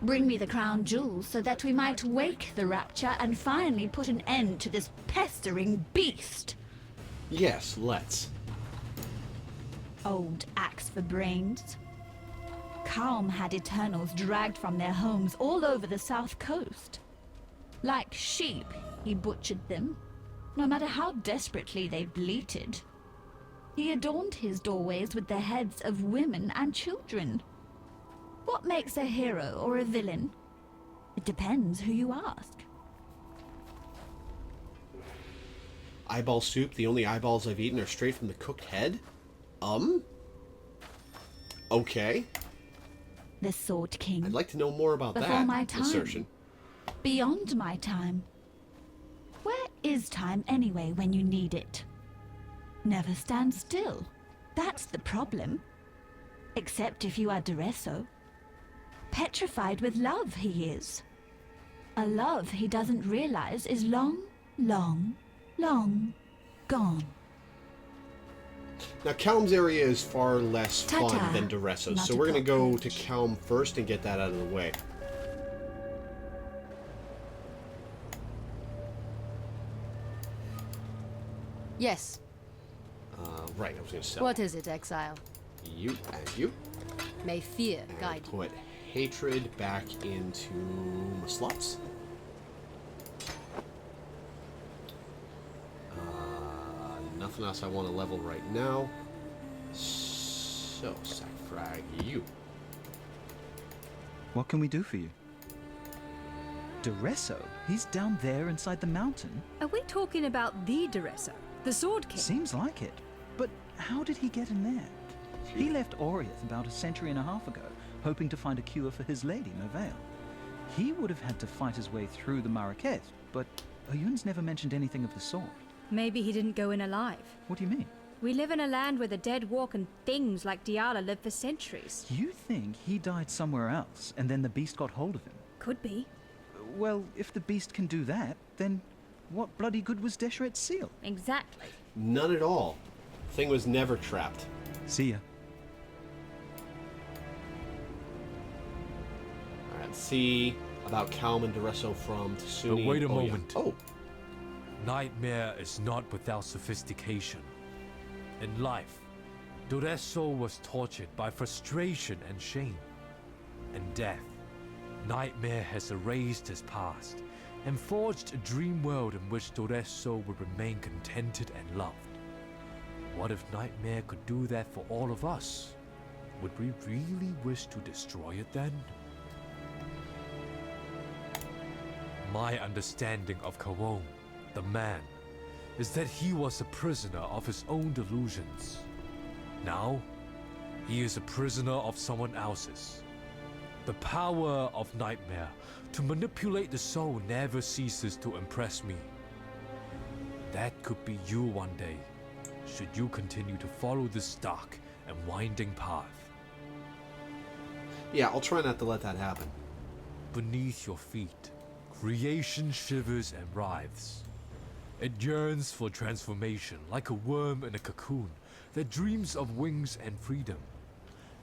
Bring me the crown jewels so that we might wake the Rapture and finally put an end to this pestering beast. Yes, let's. Old axe for brains. Calm had Eternals dragged from their homes all over the south coast. Like sheep, he butchered them, no matter how desperately they bleated. He adorned his doorways with the heads of women and children. What makes a hero or a villain? It depends who you ask. Eyeball soup, the only eyeballs I've eaten are straight from the cooked head? Okay. The Sword King. I'd like to know more about Before that my time. assertion. Beyond my time. Where is time anyway when you need it? Never stand still. That's the problem. Except if you are Duresso. Petrified with love he is. A love he doesn't realize is long, long, long gone. Now, Calm's area is far less Ta-ta. fun than Duresso's, Not so a we're going to go to cockroach. Calm first and get that out of the way. Yes. Right, I was going to sell What is it, Exile? you and you. May fear And guide you. put hatred back into my slots. Nothing else I want to level right now. So, sackfrag you. What can we do for you? D'Resso? He's down there inside the mountain? Are we talking about the D'Resso, the Sword King? Seems like it. But how did he get in there? He left Oriath about a century and a half ago, hoping to find a cure for his lady, Merveil. He would have had to fight his way through the Marraketh, but Oyun's never mentioned anything of the sort. Maybe he didn't go in alive. What do you mean? We live in a land where the dead walk and things like Diala live for centuries. You think he died somewhere else, and then the beast got hold of him? Could be. Well, if the beast can do that, then what bloody good was Desheret's seal? Exactly. None at all. Thing was never trapped. See ya. Alright, let's see about Calm and D'Resso from Tsuni. But wait a yeah. moment. Oh, Nightmare is not without sophistication. In life, D'Resso was tortured by frustration and shame. In death, Nightmare has erased his past and forged a dream world in which D'Resso would remain contented and loved. What if Nightmare could do that for all of us? Would we really wish to destroy it then? My understanding of Kawom, the man, is that he was a prisoner of his own delusions. Now, he is a prisoner of someone else's. The power of Nightmare to manipulate the soul never ceases to impress me. That could be you one day, should you continue to follow this dark and winding path. yeah, I'll try not to let that happen. Beneath your feet, creation shivers and writhes. It yearns for transformation like a worm in a cocoon that dreams of wings and freedom.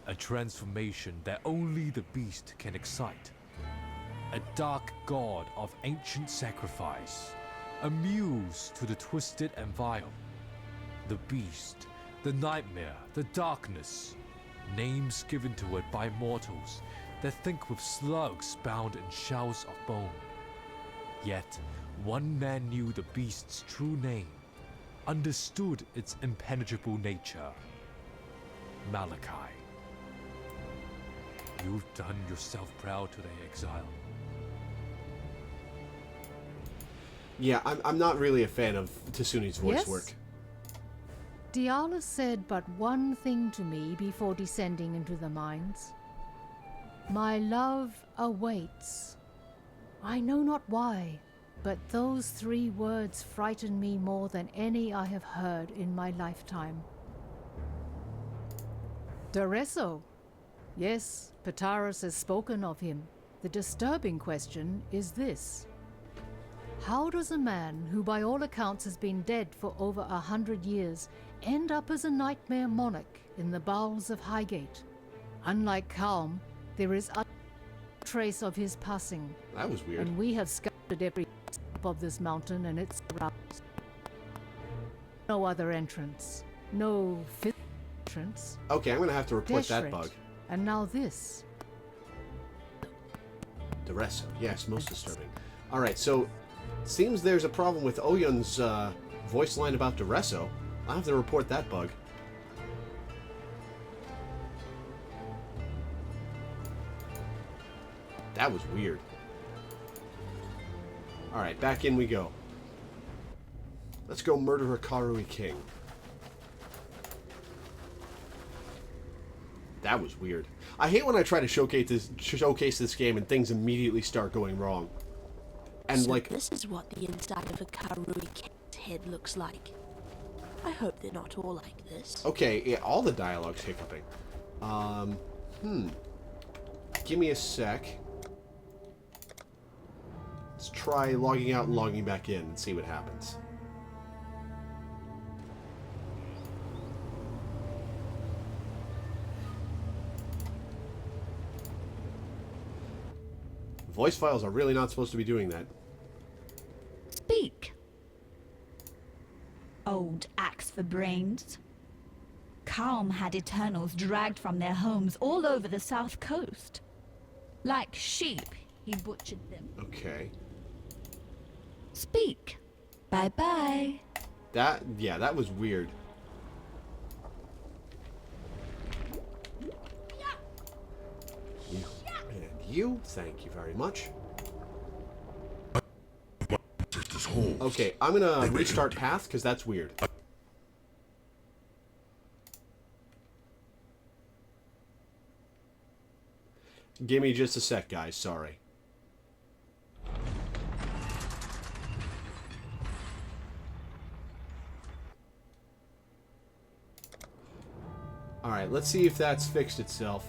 A transformation that only the beast can excite. A dark god of ancient sacrifice. A muse to the twisted and vile. The beast, the nightmare, the darkness. Names given to it by mortals that think with slugs bound in shells of bone. Yet, one man knew the beast's true name, understood its impenetrable nature. Malachi. You've done yourself proud today, Exile. Yeah, I'm not really a fan of Tsuni's voice Yes? work. Diala said but one thing to me before descending into the mines. My love awaits. I know not why, but those 3 words frighten me more than any I have heard in my lifetime. D'Resso. Yes, Pataris has spoken of him. The disturbing question is this. How does a man who by all accounts has been dead for over 100 years end up as a nightmare monarch in the bowels of Highgate? Unlike Calm, there is a trace of his passing. That was weird. And we have scouted every step of this mountain and its surroundings. No other entrance. No physical entrance. Okay, I'm gonna have to report that Deshret. bug. And now this. D'Resso, yes, most disturbing. Alright, so seems there's a problem with Oyun's voice line about D'Resso. I'll have to report that bug. That was weird. Alright, back in we go. Let's go murder a Karui King. That was weird. I hate when I try to showcase this game and things immediately start going wrong. And So like, this is what the inside of a Karui King's head looks like. I hope they're not all like this. okay, yeah, all the dialogue's hiccuping. Give me a sec. Let's try logging out and logging back in and see what happens. Voice files are really not supposed to be doing that. Speak. Old axe for brains. Calm had Eternals dragged from their homes all over the south coast. Like sheep, he butchered them. Okay. Speak. Bye-bye. Yeah, that was weird. You, and you, thank you very much. halls. Okay, I'm They gonna were restart empty. Path, because that's weird. Give me just a sec, guys. Sorry. Alright, let's see if that's fixed itself.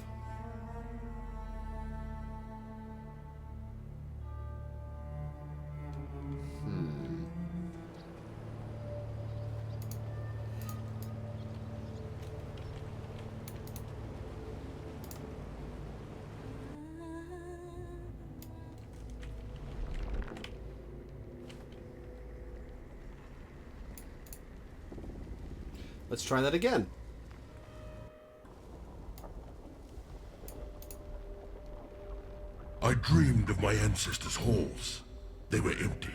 Let's try that again. I dreamed of my ancestors' halls. They were empty.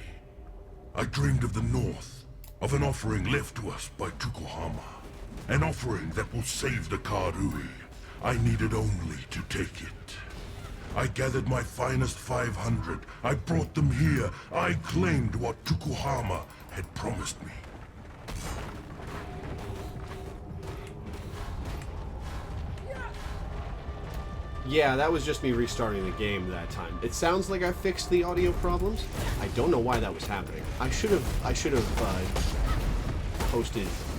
I dreamed of the north, of an offering left to us by Tukohama. An offering that will save the Karui. I needed only to take it. I gathered my finest 500. I brought them here. I claimed what Tukohama had promised me. Yeah, that was just me restarting the game that time. It sounds like I fixed the audio problems. I don't know why that was happening. I should have posted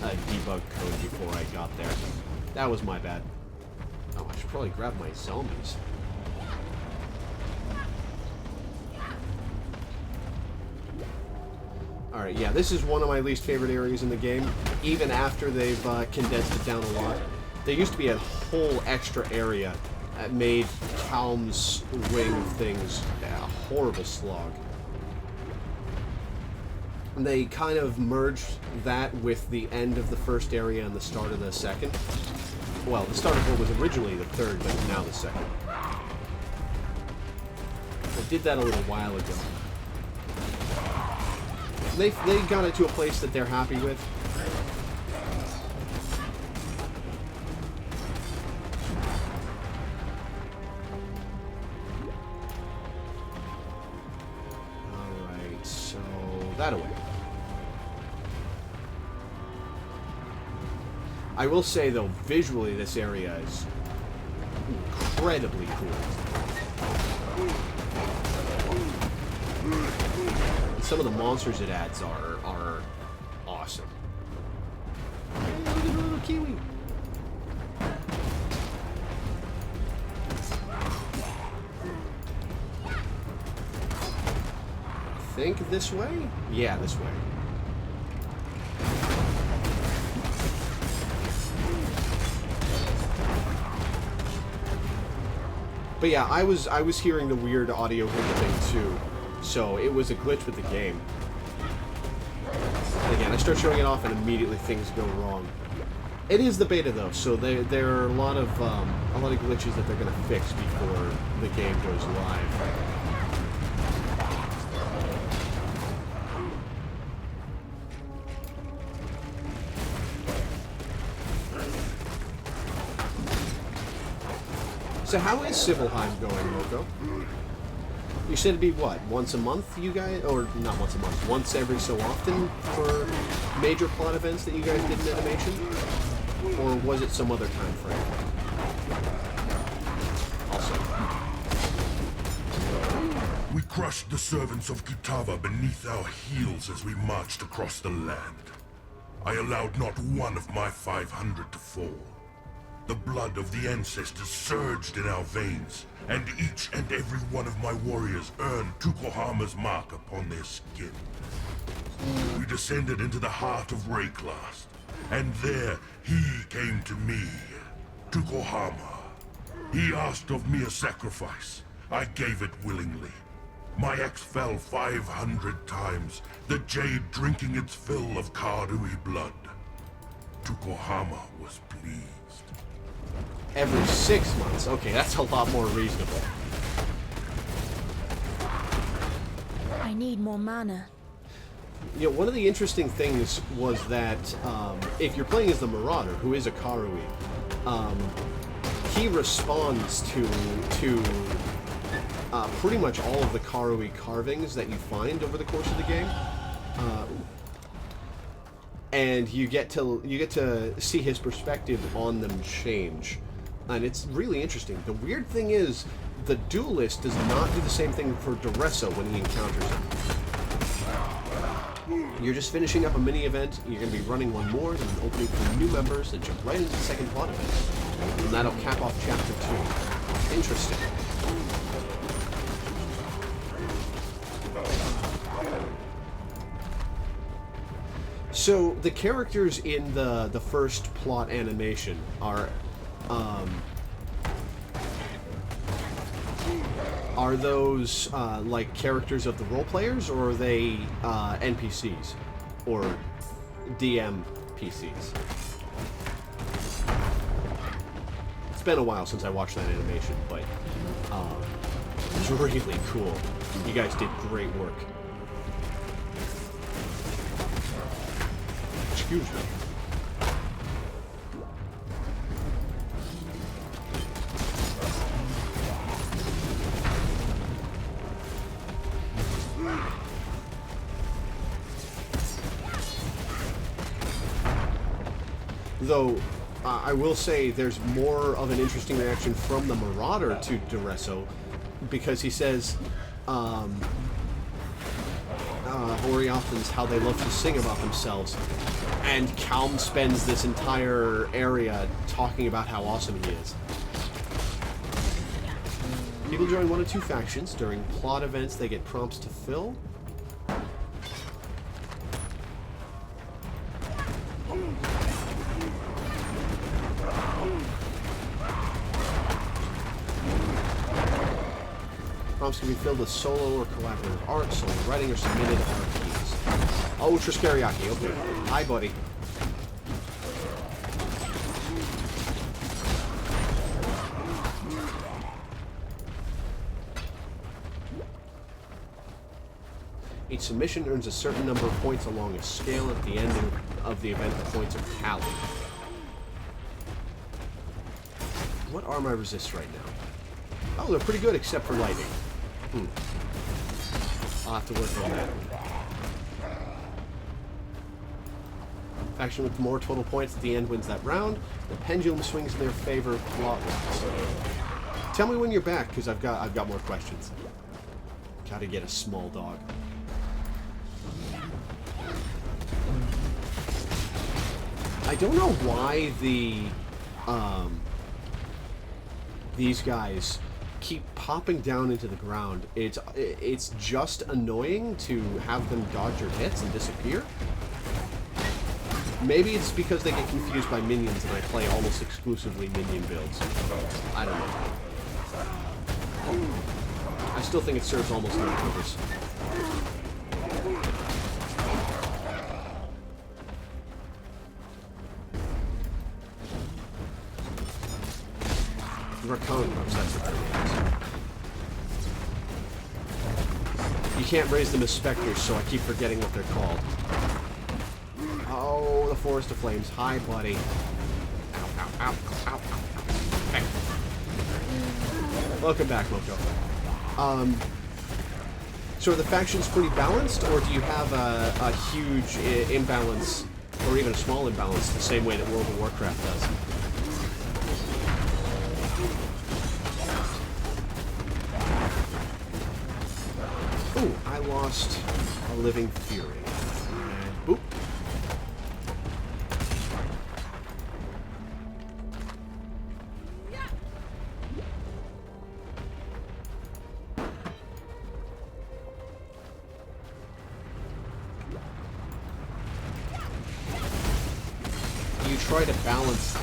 a debug code before I got there. That was my bad. Oh, I should probably grab my zombies. Alright, yeah, this is one of my least favorite areas in the game, even after they've condensed it down a lot. There used to be a whole extra area that made Calm's wing things a horrible slog. And they kind of merged that with the end of the first area and the start of the second. Well, the start of what was originally the third, but is now the second. I did that a little while ago. They got it to a place that they're happy with. Alright, so that away. I will say though, visually this area is incredibly cool. Some of the monsters it adds are awesome. Hey, look at the little kiwi. I think this way? Yeah, this way. But yeah, I was hearing the weird audio thing too. So it was a glitch with the game. And again, I start showing it off and immediately things go wrong. It is the beta though, so there are a lot of glitches that they're gonna fix before the game goes live. So how is Sibelheim going, Moko? You said it'd be what, once a month, you guys, or not once a month, once every so often for major plot events that you guys did in animation, or was it some other time frame? Also, We crushed the servants of Kitava beneath our heels as we marched across the land. I allowed not one of my 500 to fall. The blood of the ancestors surged in our veins, and each and every one of my warriors earned Tukohama's mark upon their skin. We descended into the heart of Rayclast, and there he came to me, Tukohama. He asked of me a sacrifice. I gave it willingly. My axe fell 500 times, the jade drinking its fill of Karui blood. Tukohama was pleased. every 6 months. Okay, that's a lot more reasonable. I need more mana. You know, one of the interesting things was that if you're playing as the Marauder, who is a Karui, he responds to pretty much all of the Karui carvings that you find over the course of the game. And you get to see his perspective on them change, and it's really interesting. The weird thing is, the duelist does not do the same thing for Duresso when he encounters him. You're just finishing up a mini event. You're going to be running one more, then opening for new members, and jump right into the second plot event, and that'll cap off chapter 2. Interesting. So the characters in the first plot animation are those like characters of the role players, or are they NPCs or DM PCs? It's been a while since I watched that animation, but it's really cool. You guys did great work. Excuse me. Though, I will say there's more of an interesting reaction from the Marauder to Duresso, because he says, Oriathans, how they love to sing about themselves. And Calm spends this entire area talking about how awesome he is. People join one of two factions. During plot events, they get prompts to fill. Prompts can be filled with solo or collaborative art, solo writing, or submitted RPs. Oh, Triskariaki, okay. Hi, buddy. Each submission earns a certain number of points along a scale. At the end of the event, the points are tallied. What arm I resist right now? Oh, they're pretty good except for lightning. I'll have to work on that. Faction with more total points at the end wins that round. The pendulum swings in their favor plot-wise. Tell me when you're back, because I've got more questions. Gotta get a small dog. I don't know why these guys keep popping down into the ground. It's just annoying to have them dodge your hits and disappear. Maybe it's because they get confused by minions and I play almost exclusively minion builds. I don't know. I still think it serves almost no purpose. Dracon Ropes, that's what they're named. You can't raise them as specters, so I keep forgetting what they're called. Oh, the Forest of Flames. Hi, buddy. Ow, ow, ow, ow, ow. Hey. Welcome back, Moko. So are the factions pretty balanced, or do you have a huge imbalance, or even a small imbalance, the same way that World of Warcraft does? Ooh, I lost a Living Fury. And boop. You try to balance.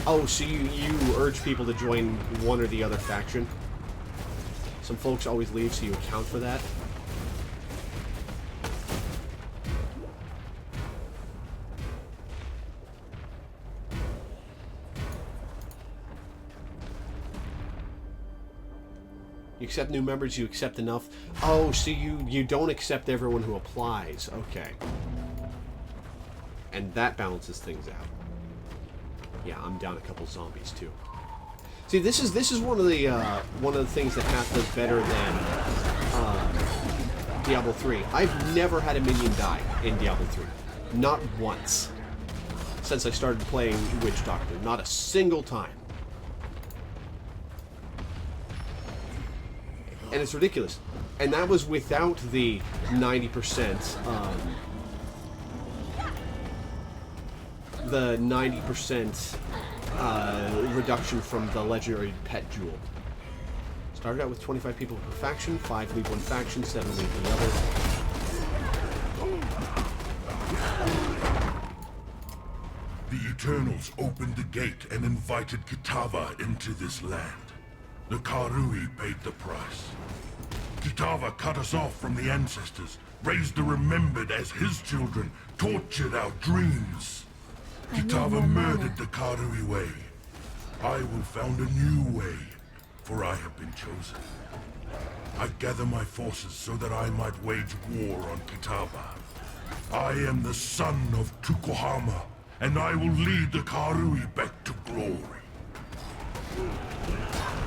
Oh, so you urge people to join one or the other faction? Some folks always leave, so you account for that. You accept new members, you accept enough. Oh, so you don't accept everyone who applies. Okay. And that balances things out. Yeah, I'm down a couple zombies too. See, this is one of the things that Path does better than Diablo 3. I've never had a minion die in Diablo 3. Not once. Since I started playing Witch Doctor. Not a single time. And it's ridiculous. And that was without the 90%, reduction from the legendary pet jewel. Started out with 25 people per faction, 5 leave one faction, 7 leave the other. The Eternals opened the gate and invited Kitava into this land. The Karui paid the price. Kitava cut us off from the ancestors, raised the remembered as his children, tortured our dreams. Kitava murdered the Karui way. I will found a new way, for I have been chosen. I gather my forces so that I might wage war on Kitava. I am the son of Tukohama, and I will lead the Karui back to glory.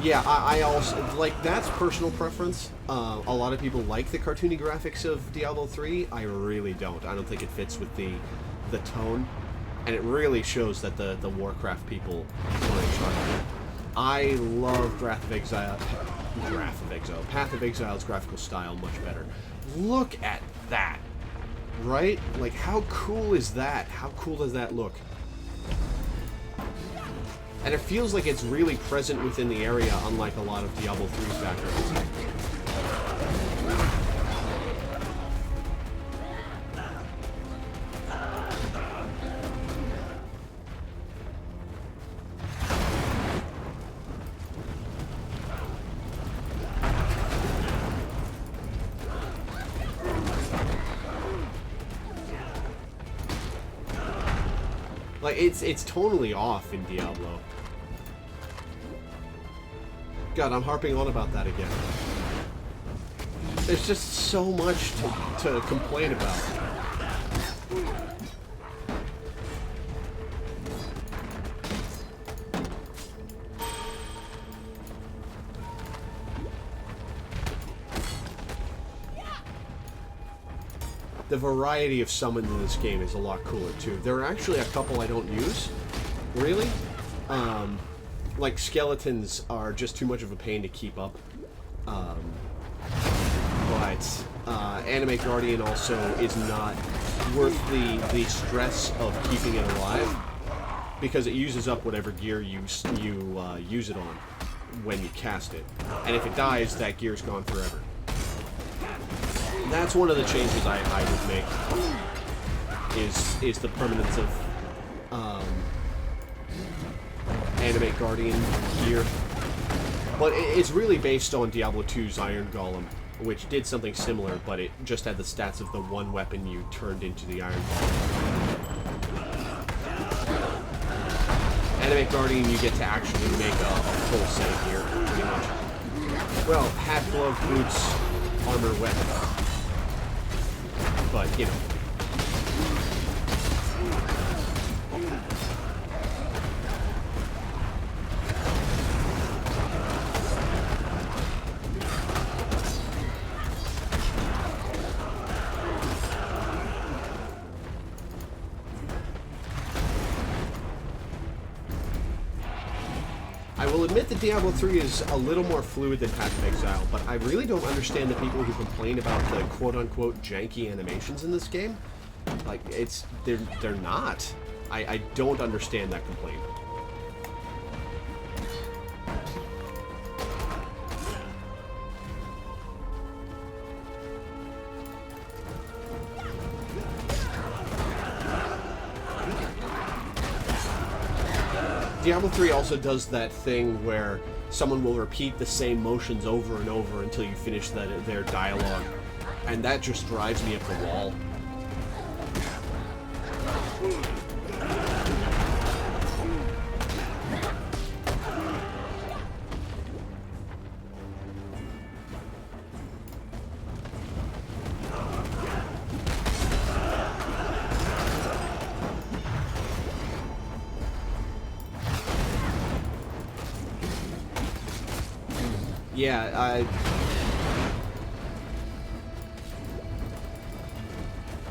Yeah, I also, like, that's personal preference. A lot of people like the cartoony graphics of Diablo 3. I really don't. I don't think it fits with the tone. And it really shows that the Warcraft people were in charge. I love Path of Exile's graphical style much better. Look at that! Right? Like, how cool is that? How cool does that look? And it feels like it's really present within the area, unlike a lot of Diablo 3's backgrounds. Like, it's totally off in Diablo. God, I'm harping on about that again. There's just so much to complain about. The variety of summons in this game is a lot cooler, too. There are actually a couple I don't use, really. Like, skeletons are just too much of a pain to keep up. But Animate Guardian also is not worth the stress of keeping it alive, because it uses up whatever gear you use it on when you cast it. And if it dies, that gear's gone forever. That's one of the changes I would make, is the permanence of Animate Guardian gear. But it's really based on Diablo 2's Iron Golem, which did something similar, but it just had the stats of the one weapon you turned into the Iron Golem. Animate Guardian, you get to actually make a full set of gear, pretty much. Well, hat, glove, boots, armor, weapon. But, you know. I will admit that Diablo 3 is a little more fluid than Path of Exile, but I really don't understand the people who complain about the quote-unquote janky animations in this game. Like, they're not. I don't understand that complaint. Diablo 3 also does that thing where someone will repeat the same motions over and over until you finish their dialogue, and that just drives me up the wall.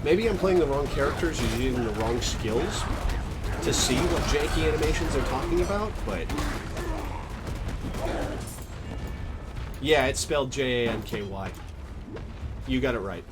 Maybe I'm playing the wrong characters or using the wrong skills to see what janky animations they're talking about, but... Yeah, it's spelled Janky. You got it right.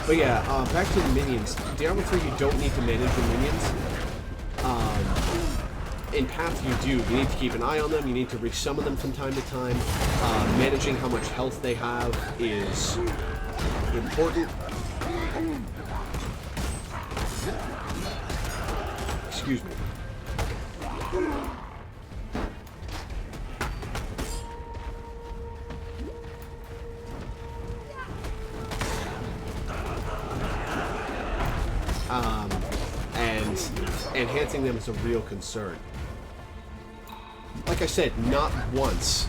But yeah, back to the minions. Diablo 3, you don't need to manage your minions. In Path, you do. You need to keep an eye on them. You need to resummon them from time to time. Managing how much health they have is important. Excuse me. And enhancing them is a real concern. Like I said, not once.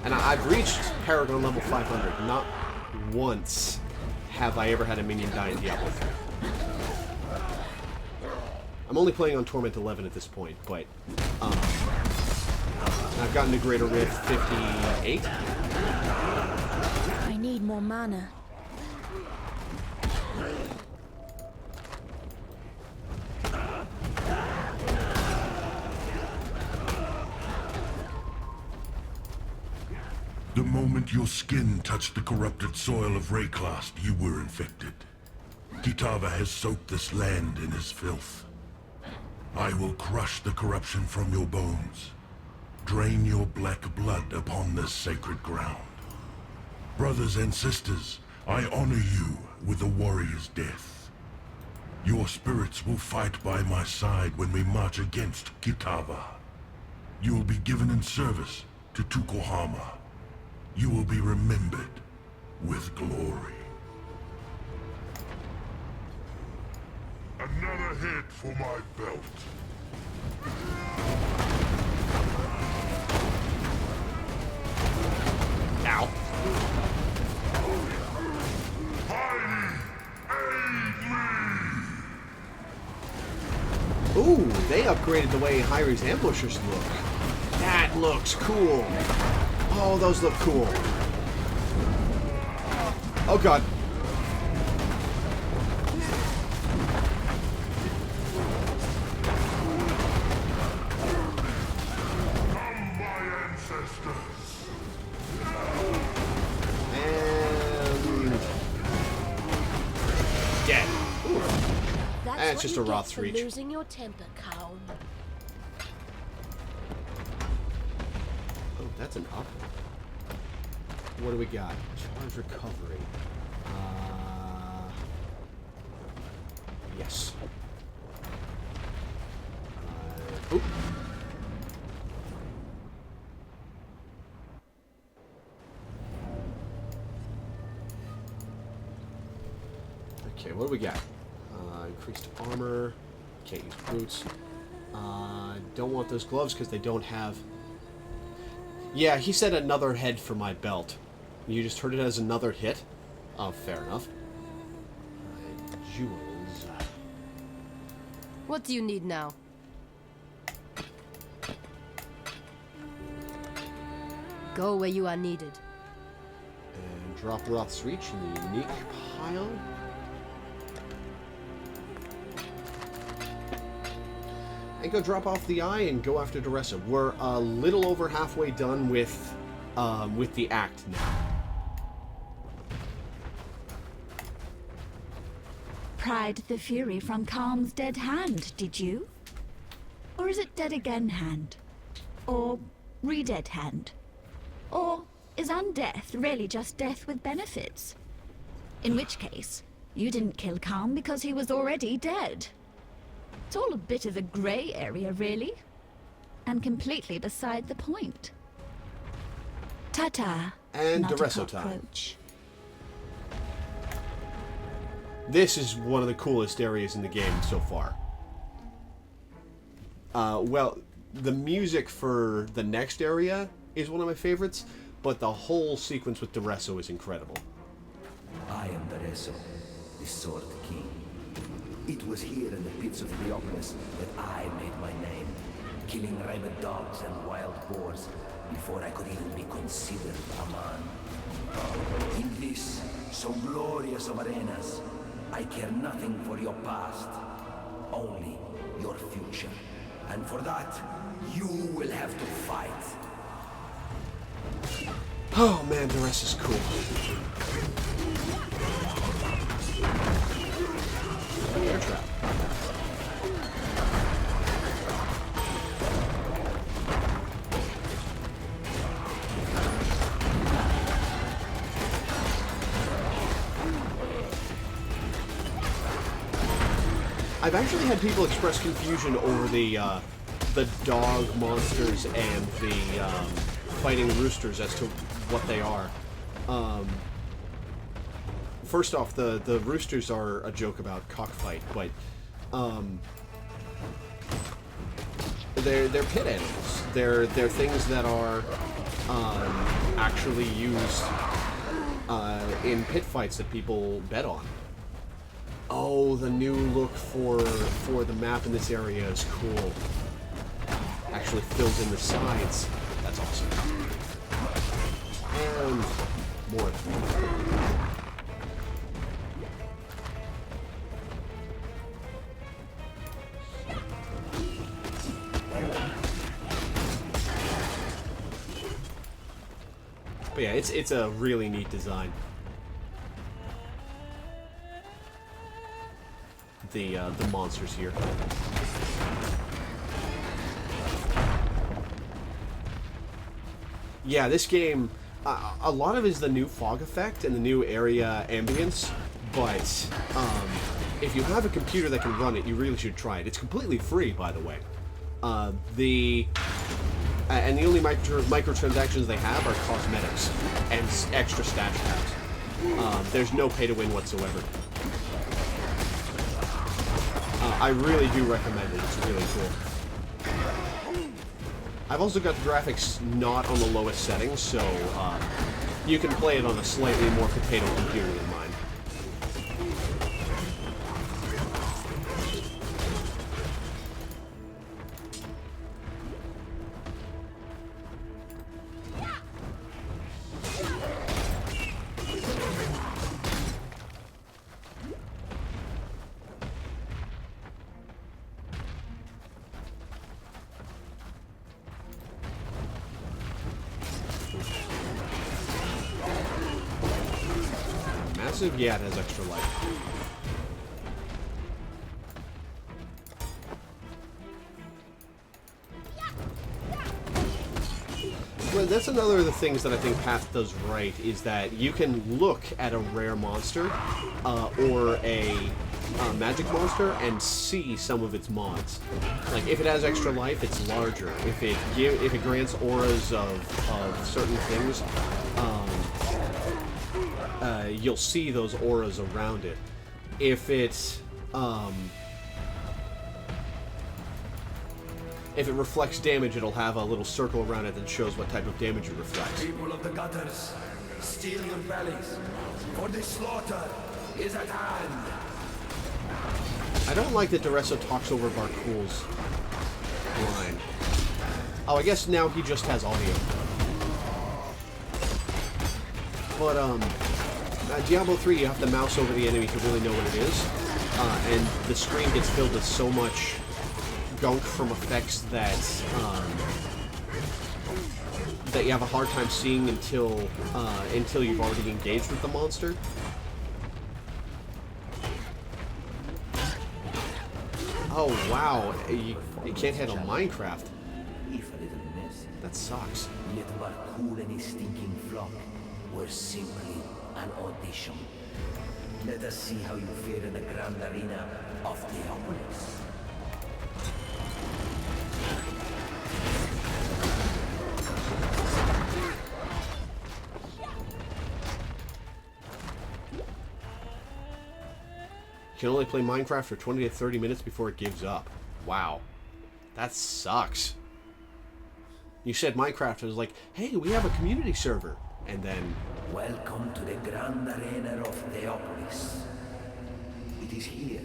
And I've reached Paragon level 500. Not once have I ever had a minion die in Diablo 3. I'm only playing on Torment 11 at this point, but I've gotten to Greater Rift 58. I need more mana. The moment your skin touched the corrupted soil of Rayclast, you were infected. Kitava has soaked this land in his filth. I will crush the corruption from your bones. Drain your black blood upon this sacred ground. Brothers and sisters, I honor you with a warrior's death. Your spirits will fight by my side when we march against Kitava. You will be given in service to Tukohama. You will be remembered with glory. Another hit for my belt. Ow. Ooh, they upgraded the way Hyri's ambushers look. That looks cool. Oh, those look cool. Oh god. Come, my ancestors. And... dead. Ooh. That's It's what just you a get Roth's for reach. losing your temper, Carl. Oh, that's an up. What do we got? Charge recovery. Yes. Oop. Okay, what do we got? Increased armor. Can't use boots. Don't want those gloves because they don't have... Yeah, he said another head for my belt. You just heard it as another hit? Oh, fair enough. Jewels. What do you need now? Go where you are needed. And drop Roth's Reach in the unique pile. And go drop off the eye and go after Duressa. We're a little over halfway done with the act now. Pried the fury from Calm's dead hand, did you? Or is it dead again hand? Or re-dead hand? Or is undeath really just death with benefits? In which case, you didn't kill Calm because he was already dead. It's all a bit of a grey area, really. And completely beside the point. Ta-ta. And not a Duressa time. cockroach. This is one of the coolest areas in the game so far. Well, the music for the next area is one of my favorites, but the whole sequence with Doresso is incredible. I am Doresso, the Sword King. It was here in the pits of Leopolis that I made my name, killing rabid dogs and wild boars before I could even be considered a man. In this, so glorious of arenas, I care nothing for your past, only your future. And for that, you will have to fight. Oh man, Doresso's cool. Air trap. I've actually had people express confusion over the dog monsters and the fighting roosters as to what they are. First off, the roosters are a joke about cockfight, but they're pit animals. They're things that are actually used in pit fights that people bet on. Oh, the new look for the map in this area is cool. Actually fills in the sides. That's awesome. And more. But yeah, it's a really neat design. The monsters here. Yeah, this game, a lot of it is the new fog effect and the new area ambience, but if you have a computer that can run it, you really should try it. It's completely free, by the way. And the only microtransactions they have are cosmetics and extra stash packs. There's no pay to win whatsoever. I really do recommend it. It's really cool. I've also got the graphics not on the lowest settings, so you can play it on a slightly more potato computer than mine. Yeah, it has extra life. Well, that's another of the things that I think Path does right, is that you can look at a rare monster or a magic monster and see some of its mods. Like, if it has extra life, it's larger. If it grants auras of certain things, you'll see those auras around it. If it reflects damage, it'll have a little circle around it that shows what type of damage it reflects. People of the gutters, steel your bellies, for the slaughter is at hand. I don't like that Doresso talks over Barcool's line. Oh, I guess now he just has audio. But, Diablo 3, you have to mouse over the enemy to really know what it is. And the screen gets filled with so much gunk from effects that that you have a hard time seeing until you've already engaged with the monster. Oh wow, you can't handle Minecraft. That sucks. Yet Barcool and his stinking flock were simply an audition. Let us see how you fare in the grand arena of Leopolis. Can only play Minecraft for 20 to 30 minutes before it gives up. Wow. That sucks. You said Minecraft was like, hey, we have a community server. And then... Welcome to the Grand Arena of Theopolis. It is here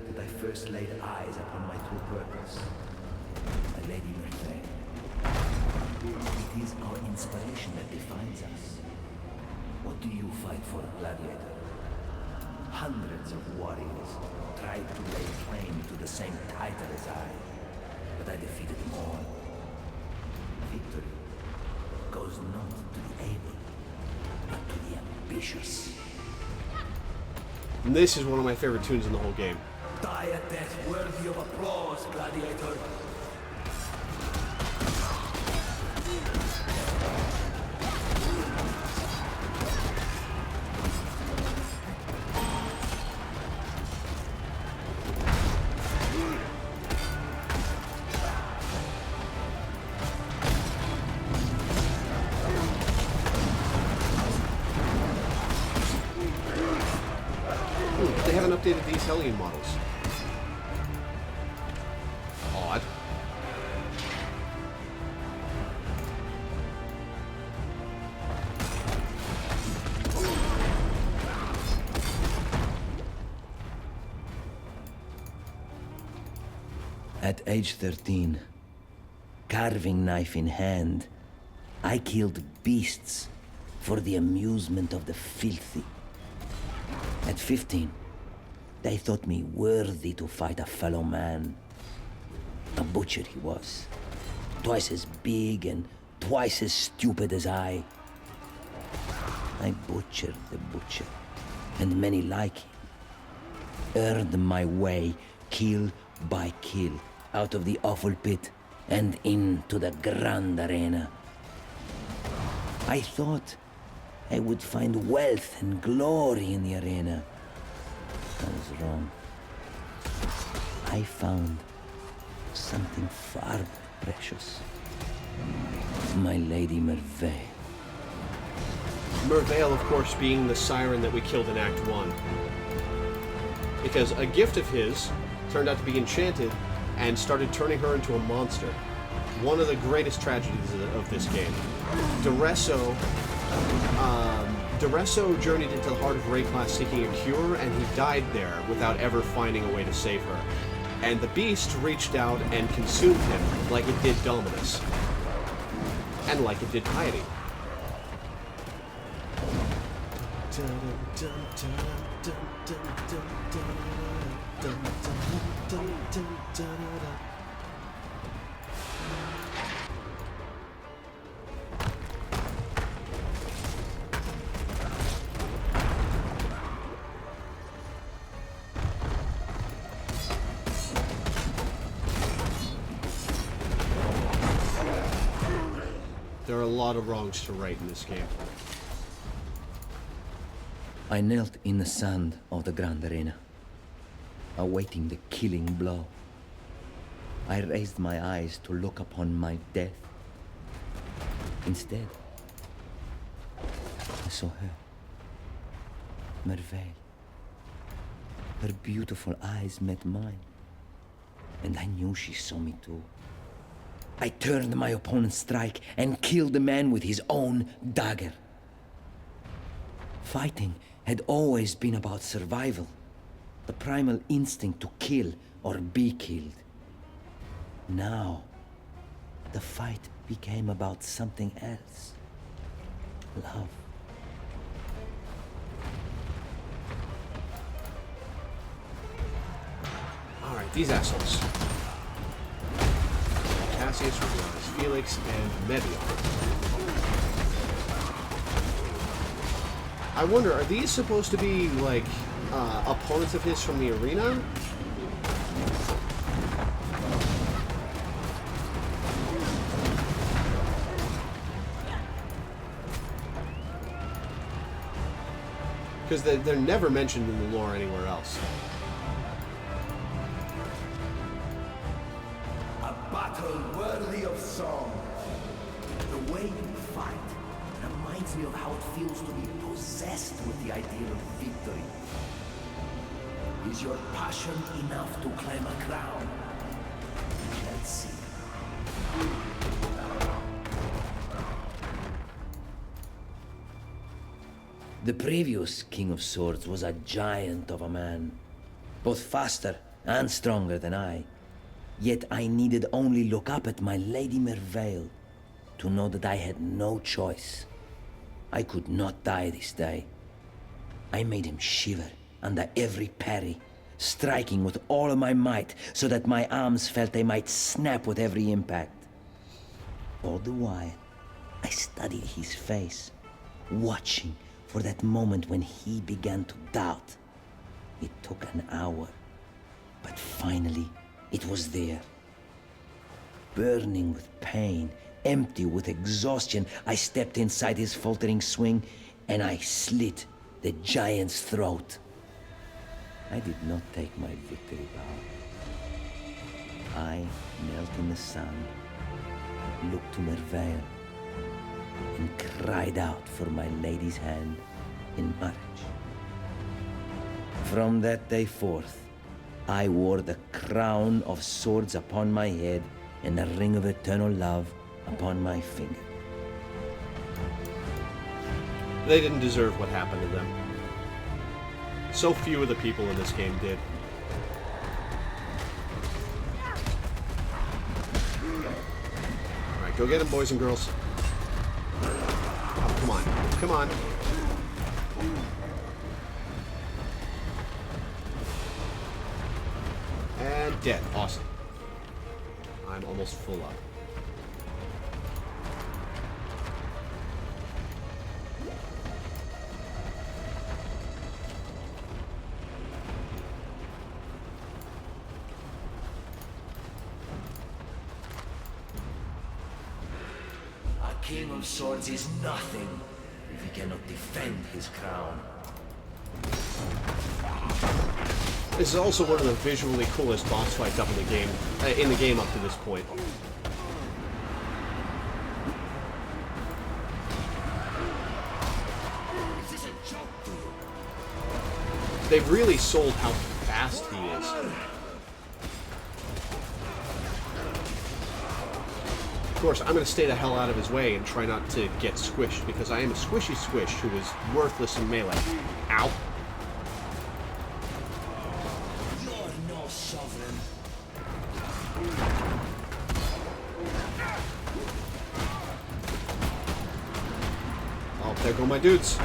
that I first laid eyes upon my true purpose. My Lady Merveille. It is our inspiration that defines us. What do you fight for, gladiator? Hundreds of warriors tried to lay claim to the same title as I, but I defeated them all. Victory goes not to the able, but to the ambitious. And this is one of my favorite tunes in the whole game. Die a death worthy of applause, gladiator. They haven't updated these Hellion models. Odd. At age 13, carving knife in hand, I killed beasts for the amusement of the filthy. At 15, they thought me worthy to fight a fellow man. A butcher he was, twice as big and twice as stupid as I. I butchered the butcher, and many like him. Earned my way, kill by kill, out of the awful pit and into the Grand Arena. I thought I would find wealth and glory in the arena. I was wrong. I found something far more precious. My Lady Merveille. Merveille, of course, being the siren that we killed in Act 1. Because a gift of his turned out to be enchanted and started turning her into a monster. One of the greatest tragedies of this game. Duresso journeyed into the heart of Rayclass seeking a cure, and he died there without ever finding a way to save her. And the beast reached out and consumed him like it did Dominus. And like it did Piety. There are a lot of wrongs to right in this game. I knelt in the sand of the Grand Arena, awaiting the killing blow. I raised my eyes to look upon my death. Instead, I saw her, Merveille. Her beautiful eyes met mine, and I knew she saw me too. I turned my opponent's strike and killed the man with his own dagger. Fighting had always been about survival, the primal instinct to kill or be killed. Now, the fight became about something else. Love. Alright, these assholes. Cassius, Regulus, Felix, and Mevion. I wonder, are these supposed to be, like, opponents of his from the arena? Because they're never mentioned in the lore anywhere else. A battle worthy of song. The way you fight reminds me of how it feels to be possessed with the ideal of victory. Is your passion enough to claim a crown? Let's see. The previous King of Swords was a giant of a man, both faster and stronger than I. Yet I needed only look up at my Lady Merveil to know that I had no choice. I could not die this day. I made him shiver under every parry, striking with all of my might so that my arms felt they might snap with every impact. All the while, I studied his face, watching for that moment when he began to doubt. It took an hour, but finally it was there. Burning with pain, empty with exhaustion, I stepped inside his faltering swing and I slit the giant's throat. I did not take my victory bow. I knelt in the sand, looked to Merveil, and cried out for my lady's hand in marriage. From that day forth, I wore the crown of swords upon my head and the ring of eternal love upon my finger. They didn't deserve what happened to them. So few of the people in this game did. Alright, go get them, boys and girls. Oh, come on. Come on. And dead. Awesome. I'm almost full up. A king of swords is nothing if he cannot defend his crown. This is also one of the visually coolest boss fights up in the game up to this point. Is this a joke to you? They've really sold how fast he is. Of course, I'm going to stay the hell out of his way and try not to get squished, because I am a squishy squish who is worthless in melee. Ow. You're no sovereign. Oh, there go my dudes.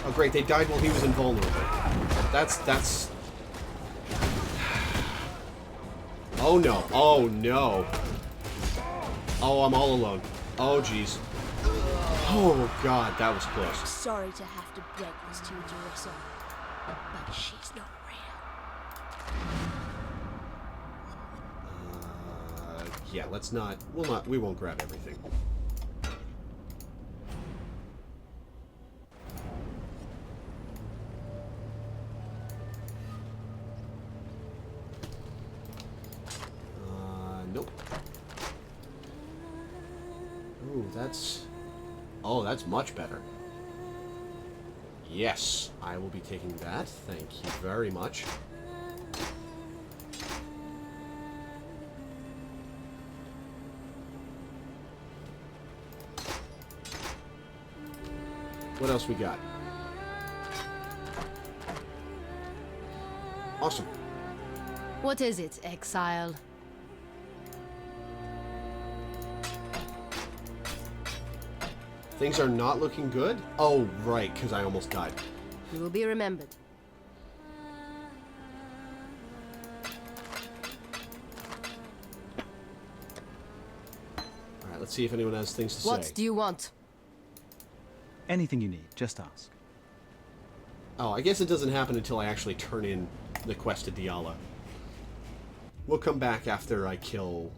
Oh, great, they died while he was invulnerable. That's... Oh, no. Oh, no. Oh, I'm all alone. Oh, jeez. Oh, God, that was close. Sorry to have to break this to you, Jerissa, but she's not real. Yeah, let's not... We won't grab everything. Nope. Ooh, that's... Oh, that's much better. Yes, I will be taking that. Thank you very much. What else we got? Awesome. What is it, Exile? Things are not looking good? Oh, right, because I almost died. You will be remembered. Alright, let's see if anyone has things to say. What do you want? Anything you need, just ask. Oh, I guess it doesn't happen until I actually turn in the quest to Diala. We'll come back after I kill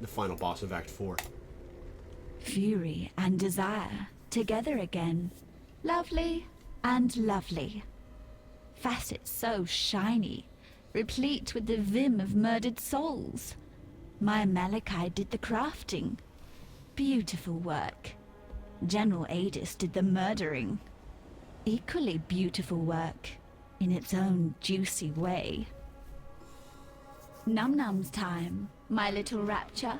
the final boss of Act 4. Fury and desire together again. Lovely and lovely. Facets so shiny, replete with the vim of murdered souls. My Malachi did the crafting. Beautiful work. General Adis did the murdering. Equally beautiful work, in its own juicy way. Num-num's time, my little rapture.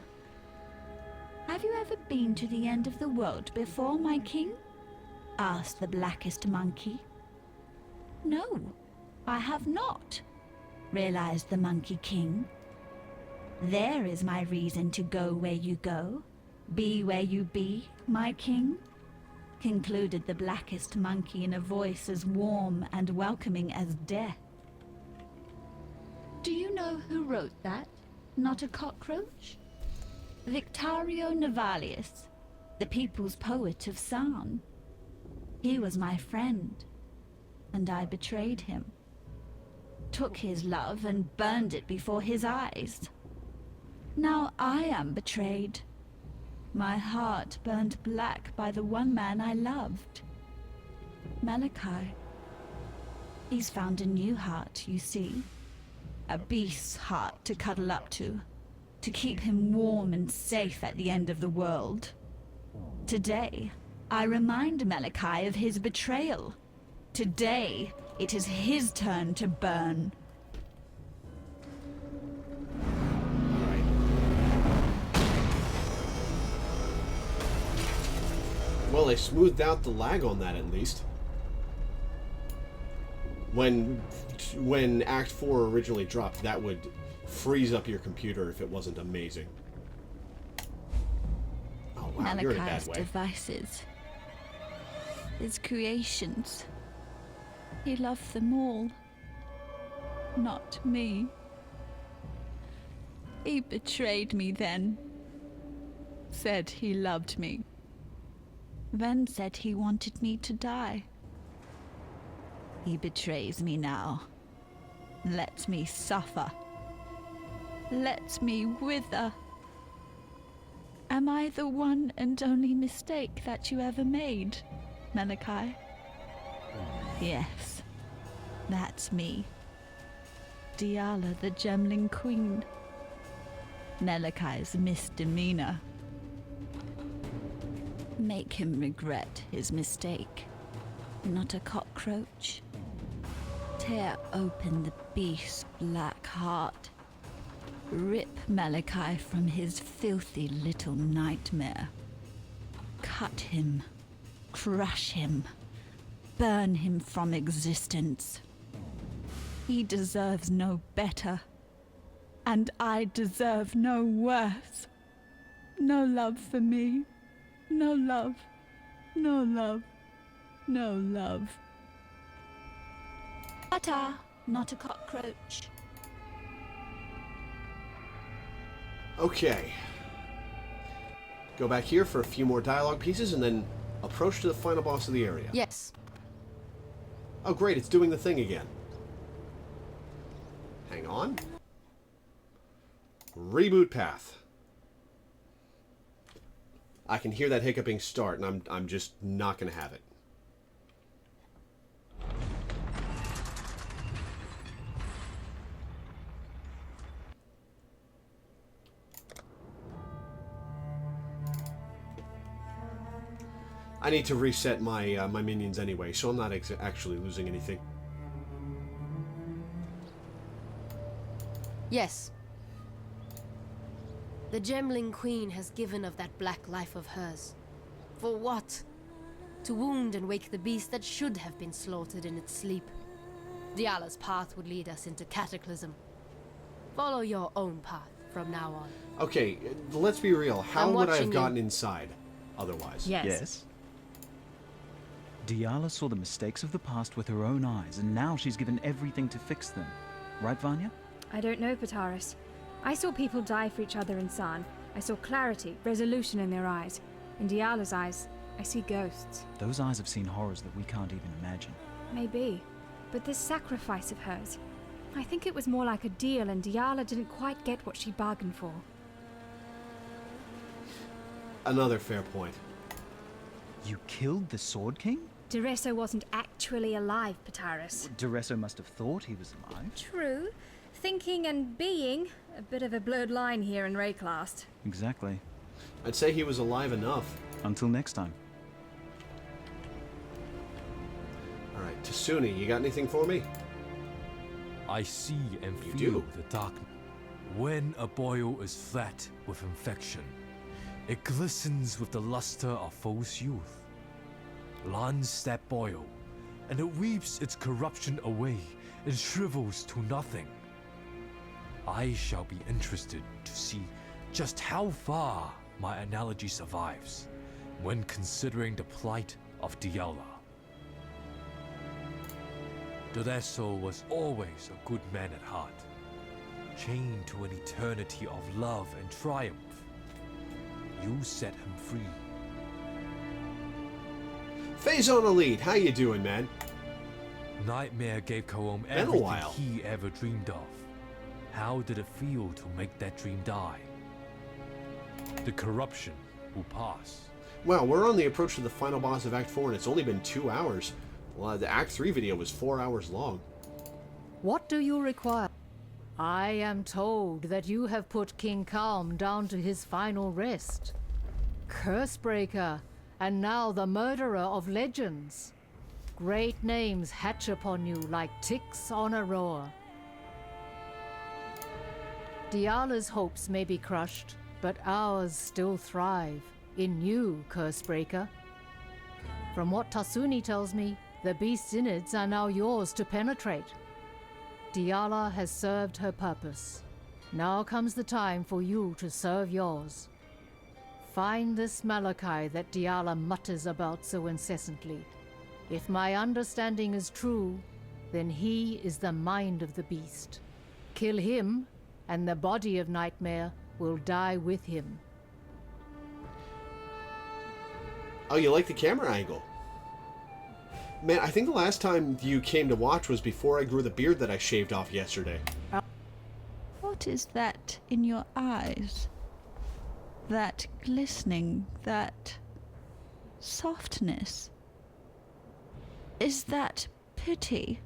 Have you ever been to the end of the world before, my king? Asked the blackest monkey. No, I have not, realized the Monkey King. There is my reason to go where you go, be where you be, my king, concluded the blackest monkey in a voice as warm and welcoming as death. Do you know who wrote that? Not a cockroach? Victorio Navalius, the people's poet of Sarn. He was my friend, and I betrayed him. Took his love and burned it before his eyes. Now I am betrayed. My heart burned black by the one man I loved. Malachi. He's found a new heart, you see. A beast's heart to cuddle up to keep him warm and safe at the end of the world. Today, I remind Malachi of his betrayal. Today, it is his turn to burn. Well, they smoothed out the lag on that at least. When Act 4 originally dropped, that would freeze up your computer if it wasn't amazing. Oh wow, you're in a bad Malachi's way. devices, his creations. He loved them all. Not me. He betrayed me then. Said he loved me. Then said he wanted me to die. He betrays me now. Lets me suffer. Lets me wither. Am I the one and only mistake that you ever made, Malachi? Yes, that's me. Diala the Gemling Queen. Malachi's misdemeanor. Make him regret his mistake. Not a cockroach. Tear open the beast's black heart. Rip Malachi from his filthy little nightmare. Cut him. Crush him. Burn him from existence. He deserves no better. And I deserve no worse. No love for me. No love. No love. No love. Ta-ta, not a cockroach. Okay. Go back here for a few more dialogue pieces and then approach to the final boss of the area. Yes. Oh great, it's doing the thing again. Hang on. Reboot path. I can hear that hiccuping start and I'm just not gonna have it. I need to reset my my minions anyway, so I'm not actually losing anything. Yes. The Gemling Queen has given of that black life of hers. For what? To wound and wake the beast that should have been slaughtered in its sleep. Diala's path would lead us into Cataclysm. Follow your own path from now on. Okay, let's be real. How I'm would I have watching gotten you. inside otherwise? Yes. Diala saw the mistakes of the past with her own eyes, and now she's given everything to fix them. Right, Vanya? I don't know, Pataris. I saw people die for each other in Sarn. I saw clarity, resolution in their eyes. In Diala's eyes, I see ghosts. Those eyes have seen horrors that we can't even imagine. Maybe. But this sacrifice of hers, I think it was more like a deal and Diala didn't quite get what she bargained for. Another fair point. You killed the Sword King? Duresso wasn't actually alive, Pataris. Duresso must have thought he was alive. True. Thinking and being, a bit of a blurred line here in Rayclast. Exactly. I'd say he was alive enough. Until next time. Tasuni, you got anything for me? I see and You feel do. the darkness. When a boil is flat with infection, it glistens with the luster of false youth. Lance that boil, and it weeps its corruption away and shrivels to nothing. I shall be interested to see just how far my analogy survives when considering the plight of Diala. Doreso was always a good man at heart, chained to an eternity of love and triumph. You set him free. Faison Elite, how you doing, man? Nightmare gave Kaom Been a everything while. he ever dreamed of. How did it feel to make that dream die? The corruption will pass. Wow, we're on the approach to the final boss of Act 4, and it's only been 2 hours. Well, the Act 3 video was 4 hours long. What do you require? I am told that you have put King Calm down to his final rest. Cursebreaker, and now the murderer of legends. Great names hatch upon you like ticks on a roar. Diala's hopes may be crushed, but ours still thrive in you, Cursebreaker. From what Tasuni tells me, the beast's innards are now yours to penetrate. Diala has served her purpose. Now comes the time for you to serve yours. Find this Malachi that Diala mutters about so incessantly. If my understanding is true, then he is the mind of the beast. Kill him, and the body of Nightmare will die with him. Oh, you like the camera angle? Man, I think the last time you came to watch was before I grew the beard that I shaved off yesterday. What is that in your eyes? That glistening, that softness. Is that pity?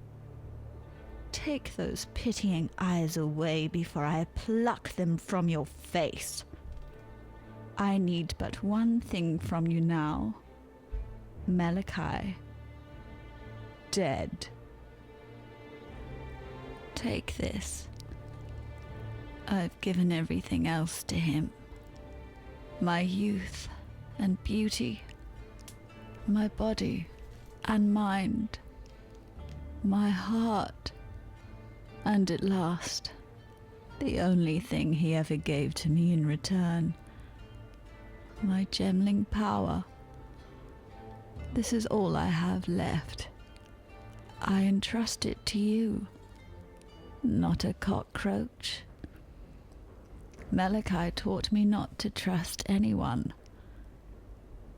Take those pitying eyes away before I pluck them from your face. I need but one thing from you now. Malachi. Dead. Take this. I've given everything else to him. My youth and beauty. My body and mind. My heart. And at last, the only thing he ever gave to me in return. My gemling power. This is all I have left. I entrust it to you, not a cockroach. Malachi taught me not to trust anyone.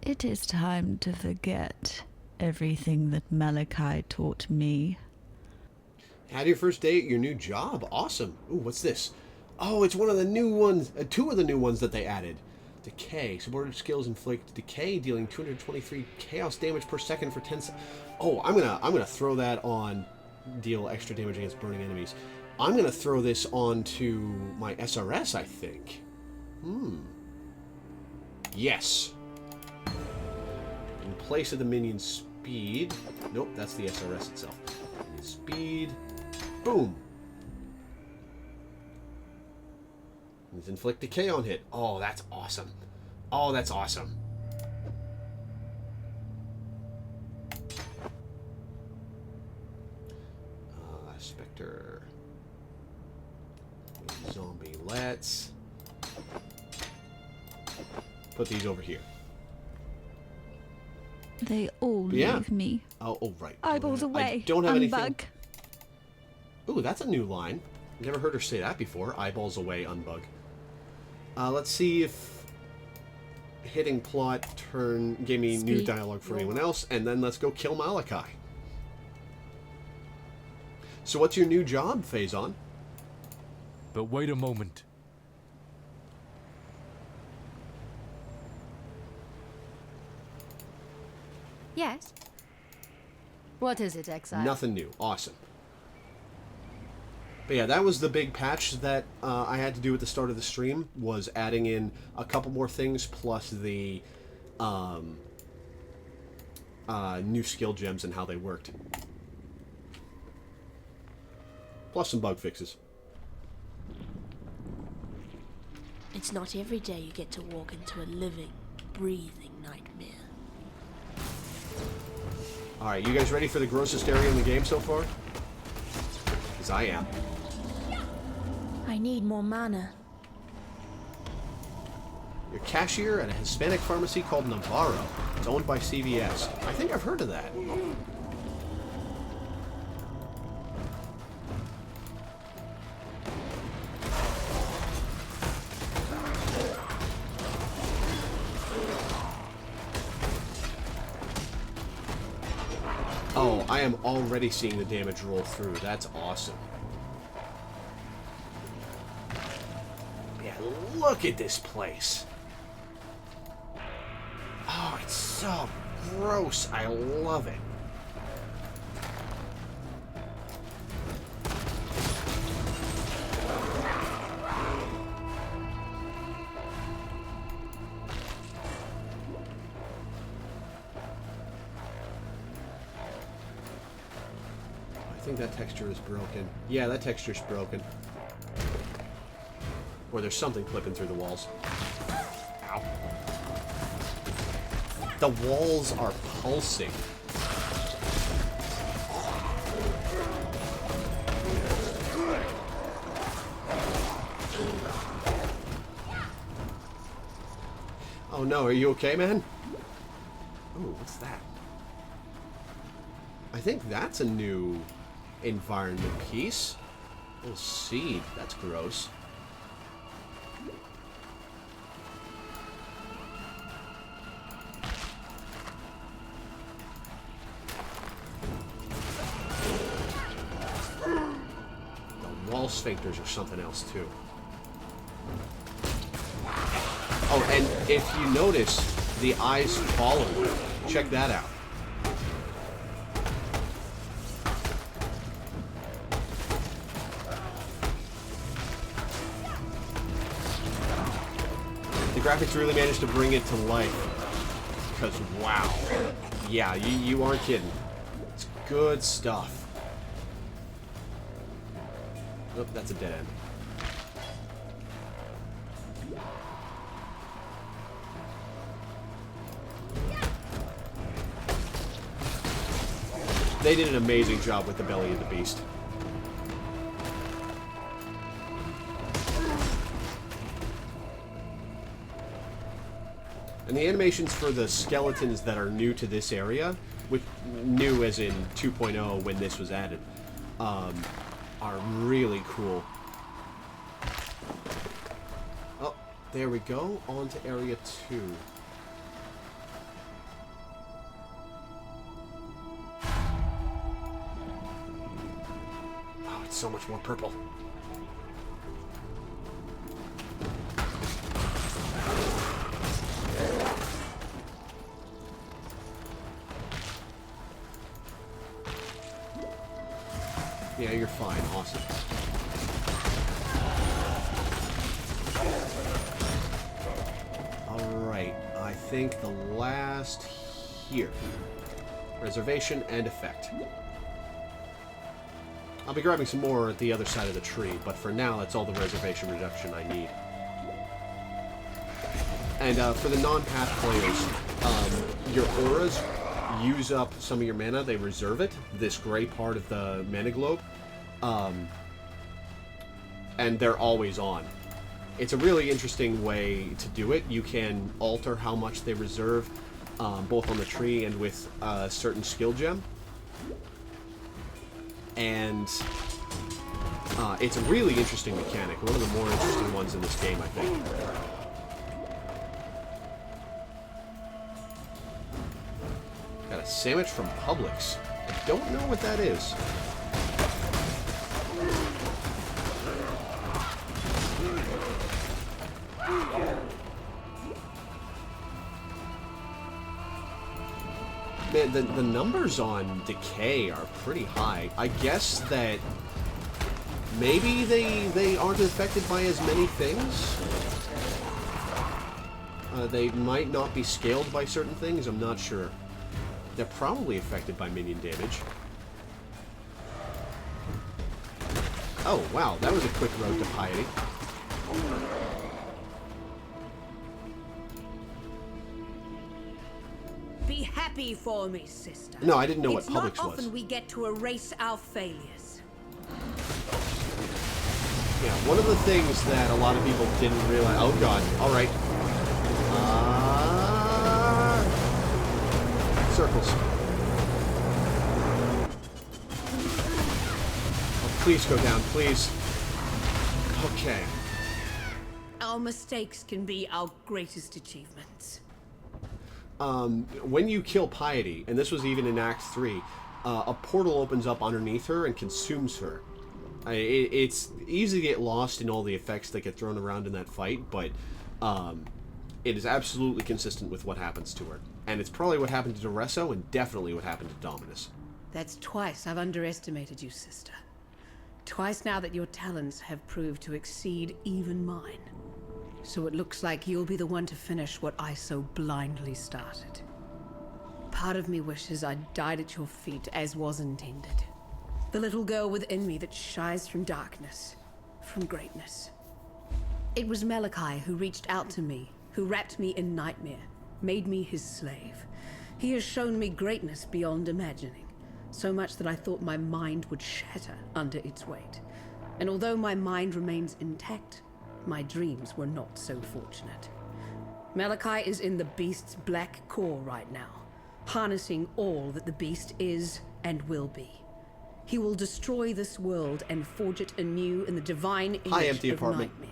It is time to forget everything that Malachi taught me. Had your first day at your new job. Awesome. Ooh, what's this? Oh, it's one of the new ones. Two of the new ones that they added. Decay. Subordinate skills inflict decay, dealing 223 chaos damage per second for 10 seconds. Oh, I'm gonna throw that on. Deal extra damage against burning enemies. I'm gonna throw this onto my SRS, I think. Yes. In place of the minion speed. Nope, that's the SRS itself. Speed. Boom. Let's inflict decay on hit. Oh, that's awesome. Oh, that's awesome. Spectre. Zombie. Let's put these over here. They all leave me. Oh, right. Eyeballs away. I don't have anything. Unbug. Ooh, that's a new line. Never heard her say that before. Eyeballs away, unbug. Let's see if hitting plot gave me new dialogue for anyone else, and then let's go kill Malachi. So what's your new job, Faison? But wait a moment. Yes? What is it, Exile? Nothing new. Awesome. But yeah, that was the big patch that I had to do at the start of the stream, was adding in a couple more things, plus the new skill gems and how they worked. Plus some bug fixes. It's not every day you get to walk into a living, breathing nightmare. Alright, you guys ready for the grossest area in the game so far? Because I am. I need more mana. You're a cashier at a Hispanic pharmacy called Navarro. It's owned by CVS. I think I've heard of that. Oh, I am already seeing the damage roll through. That's awesome. Yeah, look at this place. Oh, it's so gross. I love it. I think that texture is broken. Yeah, that texture's broken. Or there's something clipping through the walls. Ow. The walls are pulsing. Oh no, are you okay, man? Ooh, what's that? I think that's a new environment piece. Little seed, that's gross. The wall sphincters are something else too. Oh, and if you notice, the eyes follow you. Check that out. The graphics really managed to bring it to life. Because, wow. Yeah, you aren't kidding. It's good stuff. Oh, that's a dead end. They did an amazing job with the belly of the beast. And the animations for the skeletons that are new to this area, which new as in 2.0 when this was added, are really cool. Oh, there we go. On to area 2. Oh, it's so much more purple. Yeah, you're fine. Awesome. Alright, I think the last here. Reservation and effect. I'll be grabbing some more at the other side of the tree, but for now, that's all the reservation reduction I need. And for the non-path players, your auras use up some of your mana, they reserve it, this gray part of the mana globe, and they're always on. It's a really interesting way to do it. You can alter how much they reserve, both on the tree and with a certain skill gem. And it's a really interesting mechanic, one of the more interesting ones in this game, I think. Got a sandwich from Publix. I don't know what that is. Man, the numbers on decay are pretty high. I guess that maybe they aren't affected by as many things. They might not be scaled by certain things, I'm not sure. They're probably affected by minion damage. Oh, wow, that was a quick road to piety. Be happy for me, sister. No, I didn't know what Publix was. It's not often we get to erase our failures. Yeah, one of the things that a lot of people didn't realize... Oh, God. All right. Circles. Oh, please go down, please. Okay. Our mistakes can be our greatest achievements. When you kill Piety, and this was even in Act 3, a portal opens up underneath her and consumes her. It's easy to get lost in all the effects that get thrown around in that fight, but it is absolutely consistent with what happens to her. And it's probably what happened to Doresso, and definitely what happened to Dominus. That's twice I've underestimated you, sister. Twice now that your talents have proved to exceed even mine. So it looks like you'll be the one to finish what I so blindly started. Part of me wishes I'd died at your feet as was intended. The little girl within me that shies from darkness, from greatness. It was Malachi who reached out to me, who wrapped me in nightmare, made me his slave. He has shown me greatness beyond imagining, so much that I thought my mind would shatter under its weight. And although my mind remains intact, my dreams were not so fortunate. Malachi is in the Beast's black core right now, harnessing all that the Beast is and will be. He will destroy this world and forge it anew in the divine image of nightmare.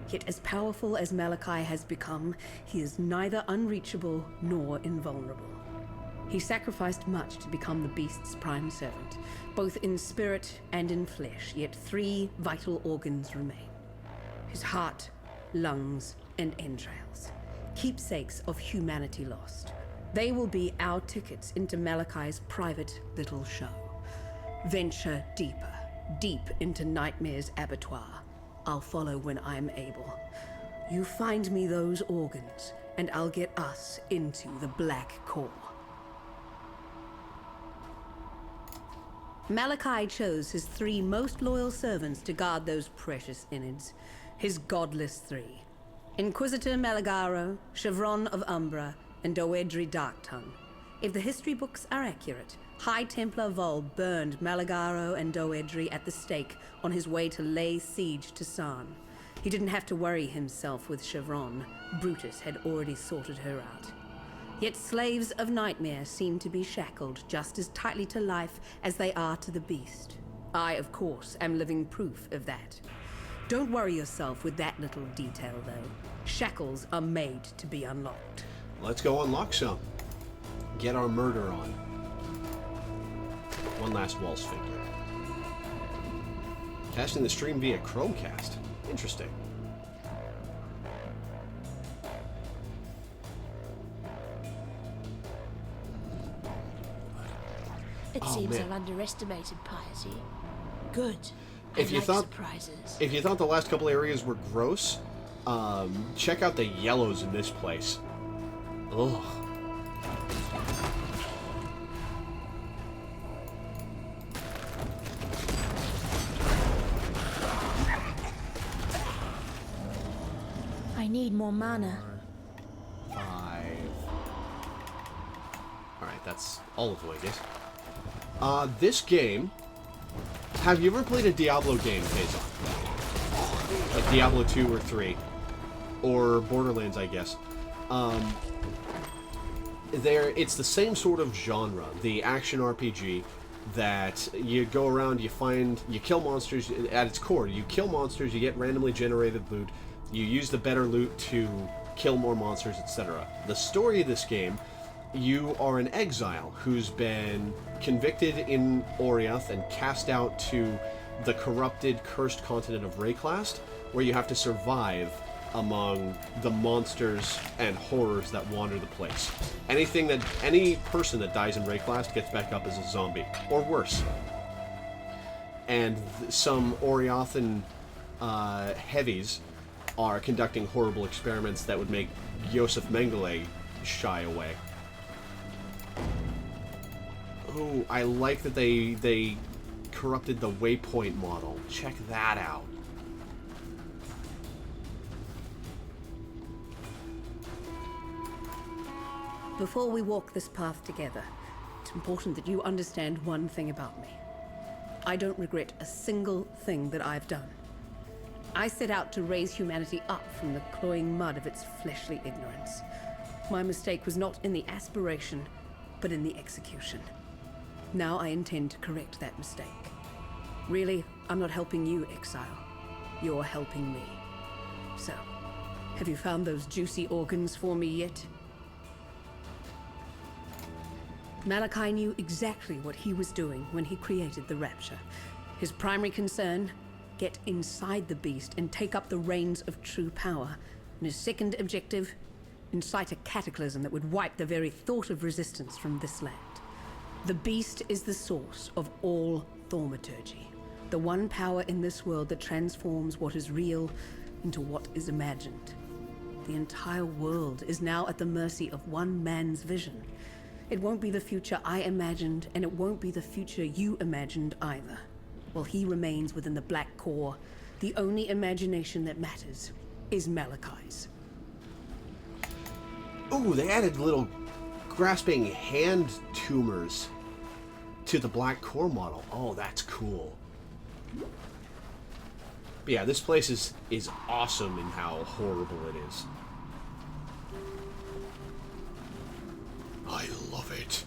Yet as powerful as Malachi has become, he is neither unreachable nor invulnerable. He sacrificed much to become the Beast's prime servant, both in spirit and in flesh, yet 3 vital organs remain. His heart, lungs, and entrails. Keepsakes of humanity lost. They will be our tickets into Malachi's private little show. Venture deeper, deep into Nightmare's abattoir. I'll follow when I'm able. You find me those organs, and I'll get us into the Black Core. Malachi chose his 3 most loyal servants to guard those precious innards. His godless 3. Inquisitor Malagaro, Chevron of Umbra, and Doedri Darktongue. If the history books are accurate, High Templar Vol burned Malagaro and Doedri at the stake on his way to lay siege to Sarn. He didn't have to worry himself with Chevron. Brutus had already sorted her out. Yet slaves of Nightmare seem to be shackled just as tightly to life as they are to the Beast. I, of course, am living proof of that. Don't worry yourself with that little detail, though. Shackles are made to be unlocked. Let's go unlock some. Get our murder on. One last Waltz figure. Casting the stream via Chromecast. Interesting. It seems I've underestimated piety. Good. If you thought surprises. If you thought the last couple areas were gross, check out the yellows in this place. Ugh. I need more mana. 5. Alright, that's all of what it is. This game... Have you ever played a Diablo game, Faison? Like Diablo 2 or 3? Or Borderlands, I guess. It's the same sort of genre, the action RPG, that you go around, you kill monsters. At its core, you kill monsters, you get randomly generated loot, you use the better loot to kill more monsters, etc. The story of this game, you are an exile who's been convicted in Oriath and cast out to the corrupted, cursed continent of Rayclast, where you have to survive among the monsters and horrors that wander the place. Any person that dies in Rayclast gets back up as a zombie, or worse. And some Oriathan heavies are conducting horrible experiments that would make Yosef Mengele shy away. Oh, I like that they corrupted the waypoint model. Check that out. Before we walk this path together, it's important that you understand one thing about me. I don't regret a single thing that I've done. I set out to raise humanity up from the cloying mud of its fleshly ignorance. My mistake was not in the aspiration, but in the execution. Now I intend to correct that mistake. Really, I'm not helping you, Exile. You're helping me. So, have you found those juicy organs for me yet? Malachi knew exactly what he was doing when he created the Rapture. His primary concern, get inside the beast and take up the reins of true power. And his second objective, incite a cataclysm that would wipe the very thought of resistance from this land. The beast is the source of all thaumaturgy, the one power in this world that transforms what is real into what is imagined. The entire world is now at the mercy of one man's vision. It won't be the future I imagined, and it won't be the future you imagined either. While he remains within the Black Core, the only imagination that matters is Malachi's. Ooh, they added little grasping hand tumors to the Black Core model. Oh, that's cool. But yeah, this place is awesome in how horrible it is. I love it.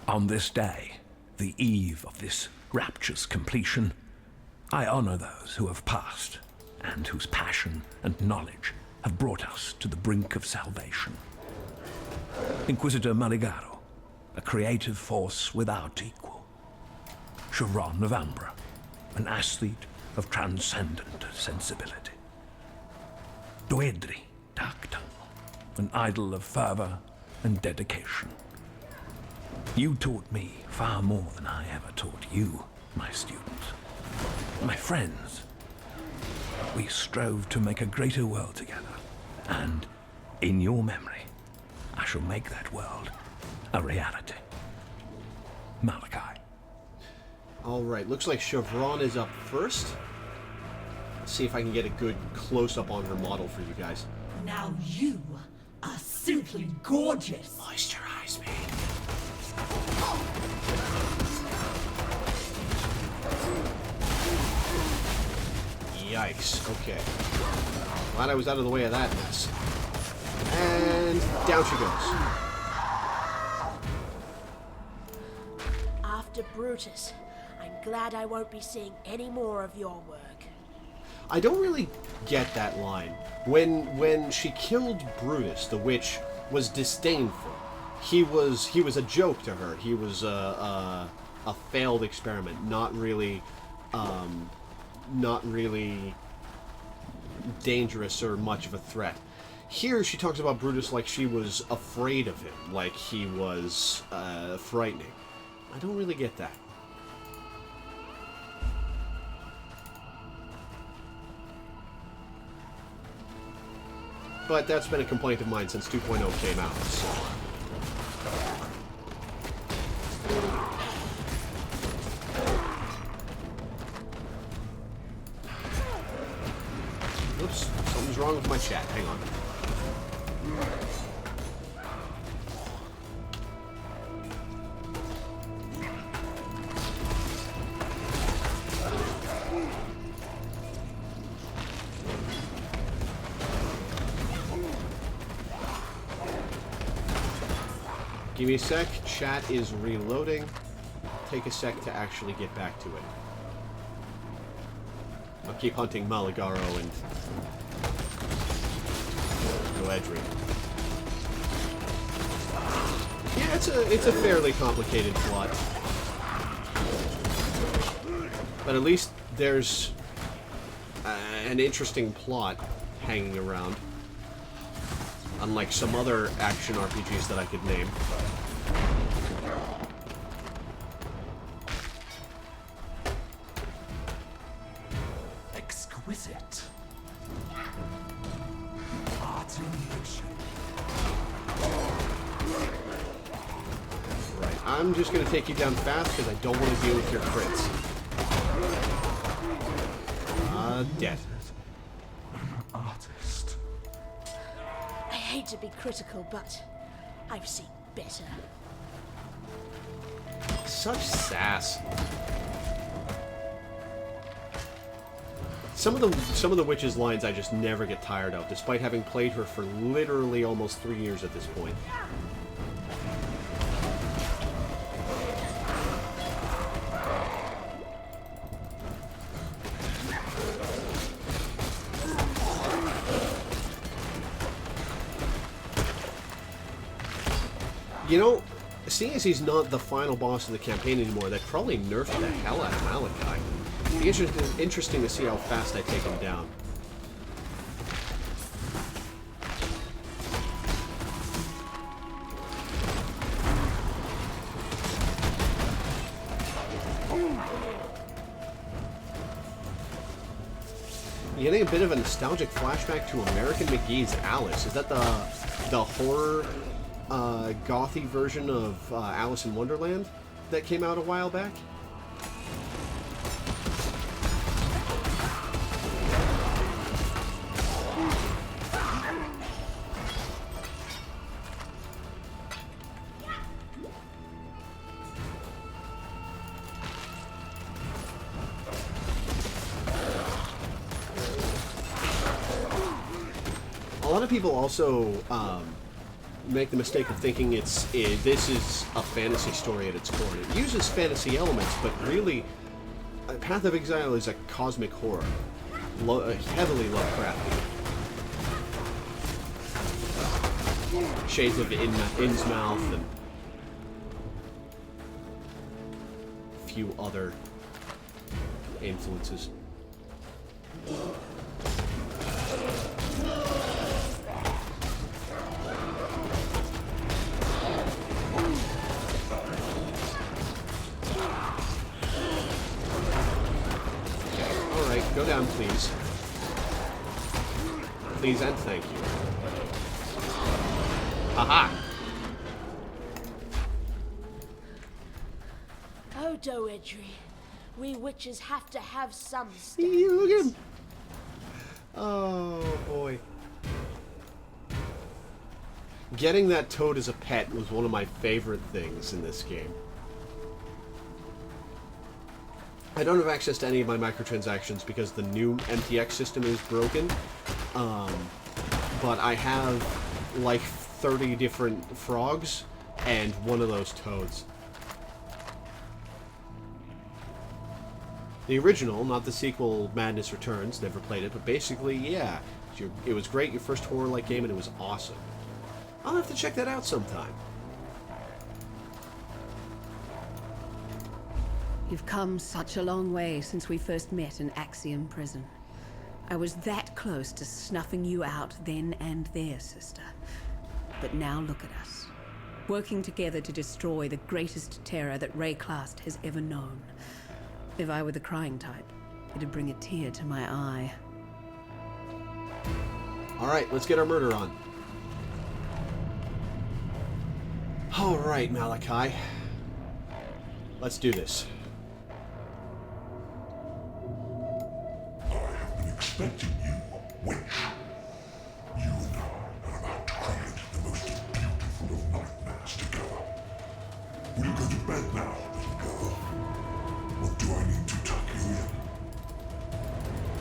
On this day, the eve of this rapture's completion, I honor those who have passed and whose passion and knowledge have brought us to the brink of salvation. Inquisitor Maligaro, a creative force without equal. Chevron of Ambra, an athlete of transcendent sensibility. Doedri Taktal, an idol of fervor and dedication. You taught me far more than I ever taught you, my students. My friends, we strove to make a greater world together, and in your memory, I shall make that world a reality. Malachi. Alright, looks like Chevron is up first. Let's see if I can get a good close-up on her model for you guys. Now you are simply gorgeous. Moisturize me. Yikes, okay. Glad I was out of the way of that mess. And down she goes. After Brutus, I'm glad I won't be seeing any more of your work. I don't really get that line. When she killed Brutus, the witch was disdainful. He was a joke to her. He was a failed experiment, not really dangerous or much of a threat. Here she talks about Brutus like she was afraid of him, like he was frightening. I don't really get that. But that's been a complaint of mine since 2.0 came out, so... Oops, something's wrong with my chat. Hang on. Give me a sec. Chat is reloading. Take a sec to actually get back to it. I'll keep hunting Maligaro and Loreweaver. Yeah, it's a fairly complicated plot. But at least there's an interesting plot hanging around. Unlike some other action RPGs that I could name. Exquisite. Art in picture. I'm just going to take you down fast because I don't want to deal with your crits. Dead. Artist. I hate to be critical, but I've seen better. Such sass. Some of the witch's lines I just never get tired of, despite having played her for literally almost 3 years at this point. You know, seeing as he's not the final boss of the campaign anymore, that probably nerfed the hell out of Malachi. It'd be interesting to see how fast I take him down. Getting a bit of a nostalgic flashback to American McGee's Alice. Is that the horror gothy version of Alice in Wonderland that came out a while back? A lot of people also make the mistake of thinking this is a fantasy story at its core. It uses fantasy elements, but really, Path of Exile is a cosmic horror, heavily Lovecraftian. Shades of Innsmouth and a few other influences. Go down, please. Please and thank you. Aha! Oh, Doedry. We witches have to have some stuff. Look at him! Oh, boy. Getting that toad as a pet was one of my favorite things in this game. I don't have access to any of my microtransactions because the new MTX system is broken, but I have like 30 different frogs and one of those toads. The original, not the sequel, Madness Returns, never played it, but basically, yeah, it was great, your first horror-like game, and it was awesome. I'll have to check that out sometime. You've come such a long way since we first met in Axiom Prison. I was that close to snuffing you out then and there, sister. But now look at us, working together to destroy the greatest terror that Rayclast has ever known. If I were the crying type, it'd bring a tear to my eye. Alright, let's get our murder on. Alright, Malachi. Let's do this. Expecting you, witch. You and I are about to create the most beautiful of nightmares together. We'll go to bed now, little girl. Or do I need to tuck you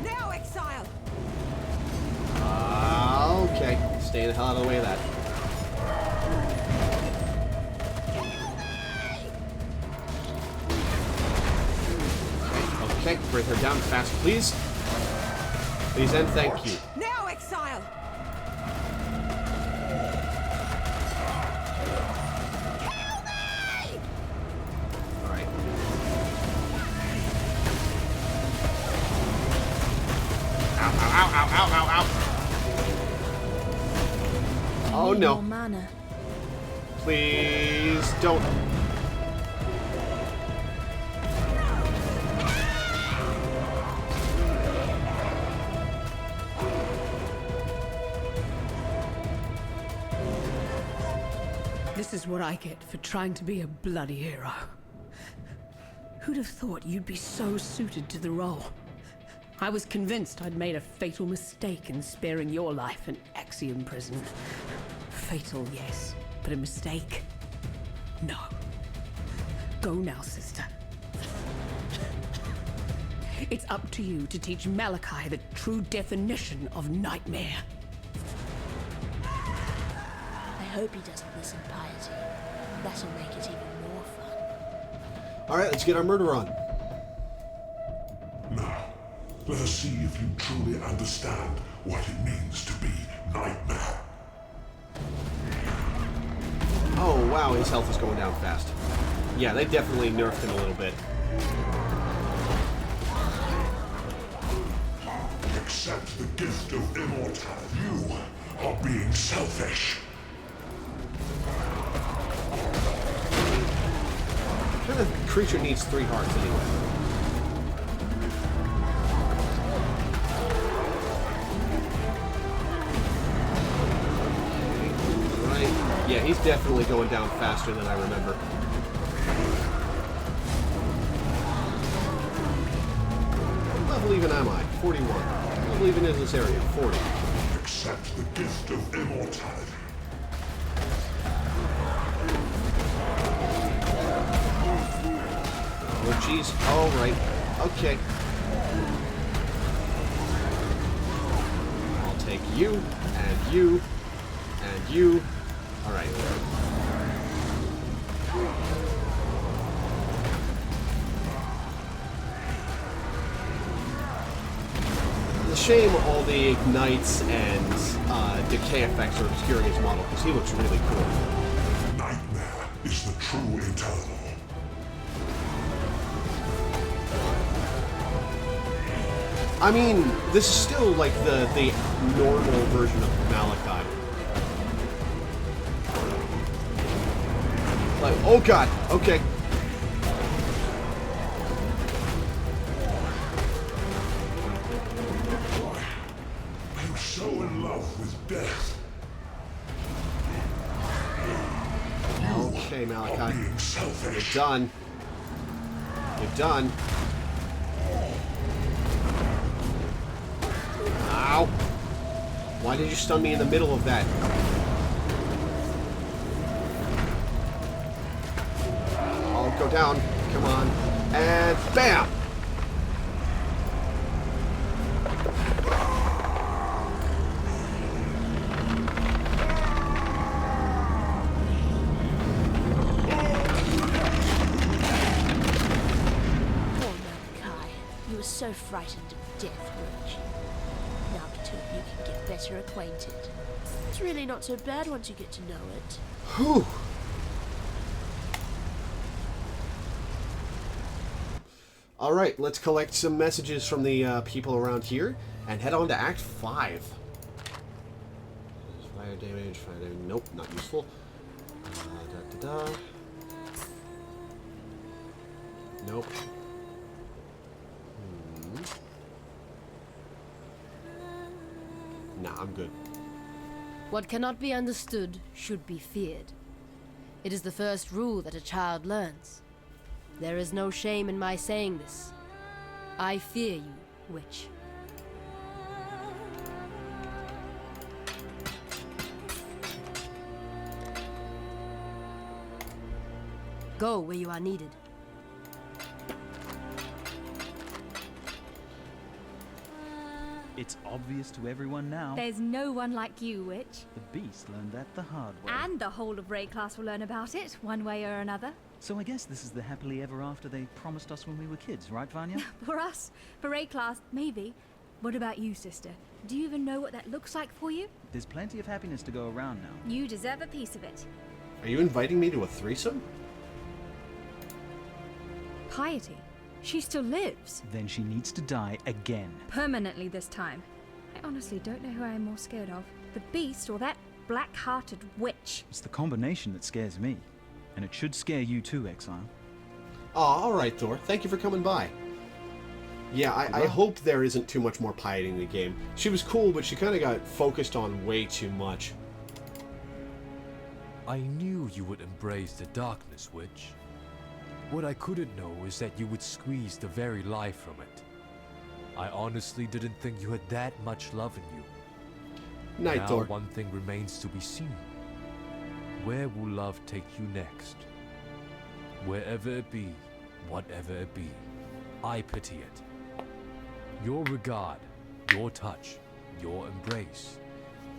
in? Now, Exile! Okay. Stay the hell out of the way of that. Okay, bring her down fast, please. Please and thank you. Now, Exile! Alright. Ow, ow, ow, ow, ow, ow, ow. Oh no. Mana. Please don't. This is is what I get for trying to be a bloody hero. Who'd have thought you'd be so suited to the role? I was convinced I'd made a fatal mistake in sparing your life in Axiom prison. Fatal, yes, but a mistake? No. Go now, sister. It's up to you to teach Malachi the true definition of nightmare. I hope he doesn't listen, Piety. That'll make it even more fun. Alright, let's get our murder on. Now, let us see if you truly understand what it means to be Nightmare. Oh, wow, his health is going down fast. Yeah, they definitely nerfed him a little bit. Accept the gift of immortality. You are being selfish. What kind of creature needs 3 hearts anyway? Right. Yeah, he's definitely going down faster than I remember. What level even am I? 41. What level even is this area? 40. Accept the gift of immortality. Oh, jeez. All right. Okay. I'll take you, and you, and you. All right. It's a shame all the ignites and decay effects are obscuring his model, because he looks really cool. Nightmare is the true eternal. I mean, this is still like the normal version of Malachi. Like, oh god, okay. I'm so in love with death. Okay, Malachi. You're done. You're done. Ow! Why did you stun me in the middle of that? I'll go down. Come on. And BAM! Poor Malachi. You were so frightened of death, weren't you? Now the two of you can get better acquainted. It's really not so bad once you get to know it. Whew! Alright, let's collect some messages from the people around here and head on to Act 5. Fire damage, nope, not useful. Nope. Nah, I'm good. What cannot be understood should be feared. It is the first rule that a child learns. There is no shame in my saying this. I fear you, witch. Go where you are needed. It's obvious to everyone now. There's no one like you, witch. The beast learned that the hard way. And the whole of Ray class will learn about it, one way or another. So I guess this is the happily ever after they promised us when we were kids, right, Vanya? For us, for Ray class, maybe. What about you, sister? Do you even know what that looks like for you? There's plenty of happiness to go around now. You deserve a piece of it. Are you inviting me to a threesome? Piety. She still lives. Then she needs to die again. Permanently this time. I honestly don't know who I am more scared of. The beast or that black-hearted witch. It's the combination that scares me. And it should scare you too, Exile. Aw, alright, Thor. Thank you for coming by. Yeah, I hope there isn't too much more Piety in the game. She was cool, but she kind of got focused on way too much. I knew you would embrace the darkness, Witch. What I couldn't know is that you would squeeze the very life from it. I honestly didn't think you had that much love in you. Night Now Lord. one thing remains to be seen. Where will love take you next? Wherever it be, whatever it be, I pity it. Your regard, your touch, your embrace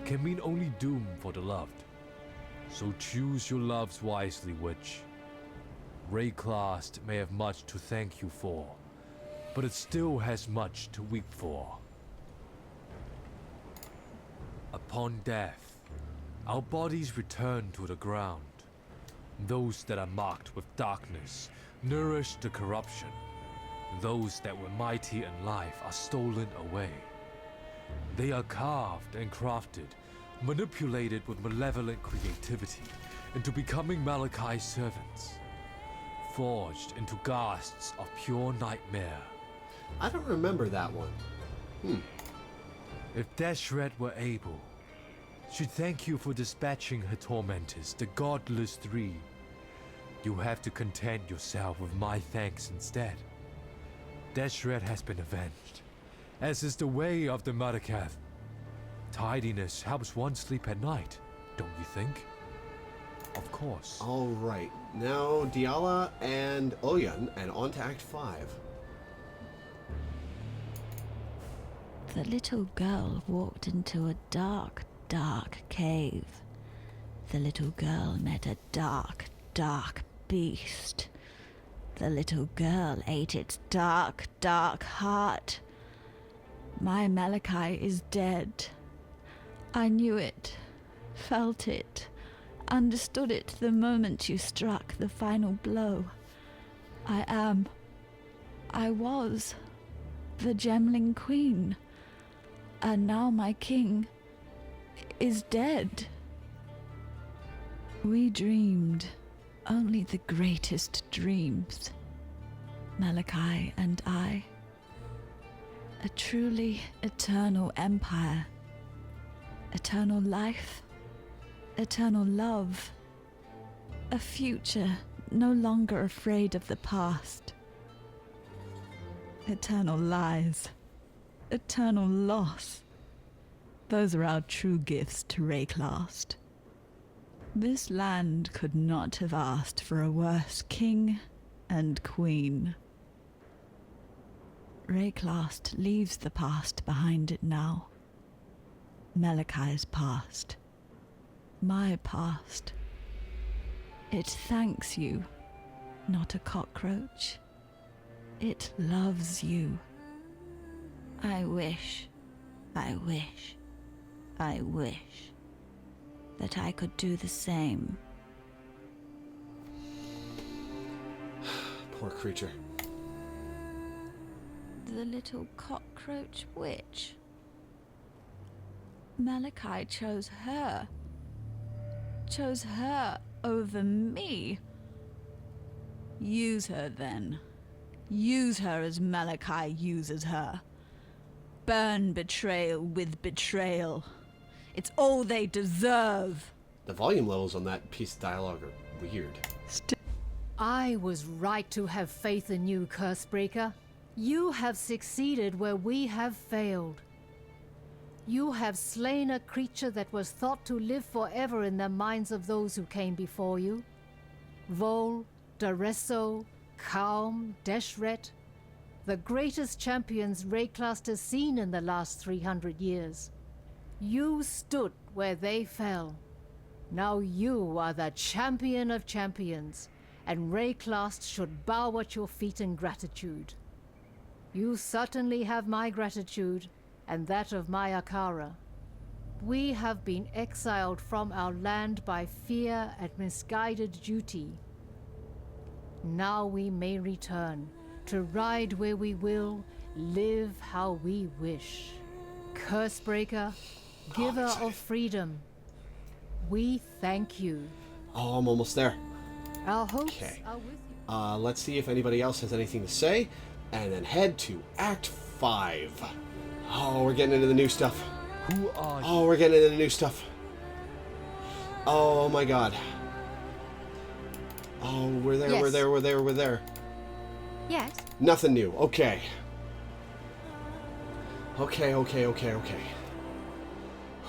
can mean only doom for the loved. So choose your loves wisely, Witch. Rayclast may have much to thank you for, but it still has much to weep for. Upon death, our bodies return to the ground. Those that are marked with darkness nourish the corruption. Those that were mighty in life are stolen away. They are carved and crafted, manipulated with malevolent creativity into becoming Malachi's servants, forged into ghasts of pure nightmare. I don't remember that one. If Deshret were able, she'd thank you for dispatching her tormentors, the godless three. You have to content yourself with my thanks instead. Deshret has been avenged, as is the way of the Marakath. Tidiness helps one sleep at night, don't you think? Of course. All right. Now Diala and Oyan, and on to Act 5. The little girl walked into a dark, dark cave. The little girl met a dark, dark beast. The little girl ate its dark, dark heart. My Malachi is dead. I knew it, felt it, understood it the moment you struck the final blow. I was the Gemling Queen, and now my king is dead. We dreamed only the greatest dreams, Malachi and I. A truly eternal empire, eternal life, eternal love, a future no longer afraid of the past. Eternal lies, eternal loss. Those are our true gifts to Rayclast. This land could not have asked for a worse king and queen. Rayclast leaves the past behind it now. Malachi's past. My past. It thanks you, not a cockroach. It loves you. I wish that I could do the same. Poor creature. The little cockroach witch. Malachi chose her. Chose her over me. Use her then. Use her as Malachi uses her. Burn betrayal with betrayal. It's all they deserve. The volume levels on that piece of dialogue are weird. I was right to have faith in you, Cursebreaker. You have succeeded where we have failed. You have slain a creature that was thought to live forever in the minds of those who came before you. Vol, Daresso, Kaum, Deshret, the greatest champions Rayclast has seen in the last 300 years. You stood where they fell. Now you are the champion of champions, and Rayclast should bow at your feet in gratitude. You certainly have my gratitude, and that of my Akara. We have been exiled from our land by fear and misguided duty. Now we may return, to ride where we will, live how we wish. Cursebreaker, giver of freedom, we thank you. Oh, I'm almost there. Our hopes Okay. are with you. Let's see if anybody else has anything to say, and then head to Act 5. Oh, we're getting into the new stuff. Who are you? Oh, we're getting into the new stuff. Oh my god. Oh, we're there, Yes. we're there. Yes. Nothing new. Okay. Okay.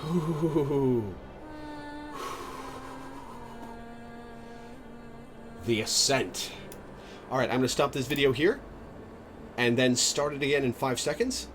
Ooh. The Ascent. Alright, I'm going to stop this video here, and then start it again in 5 seconds.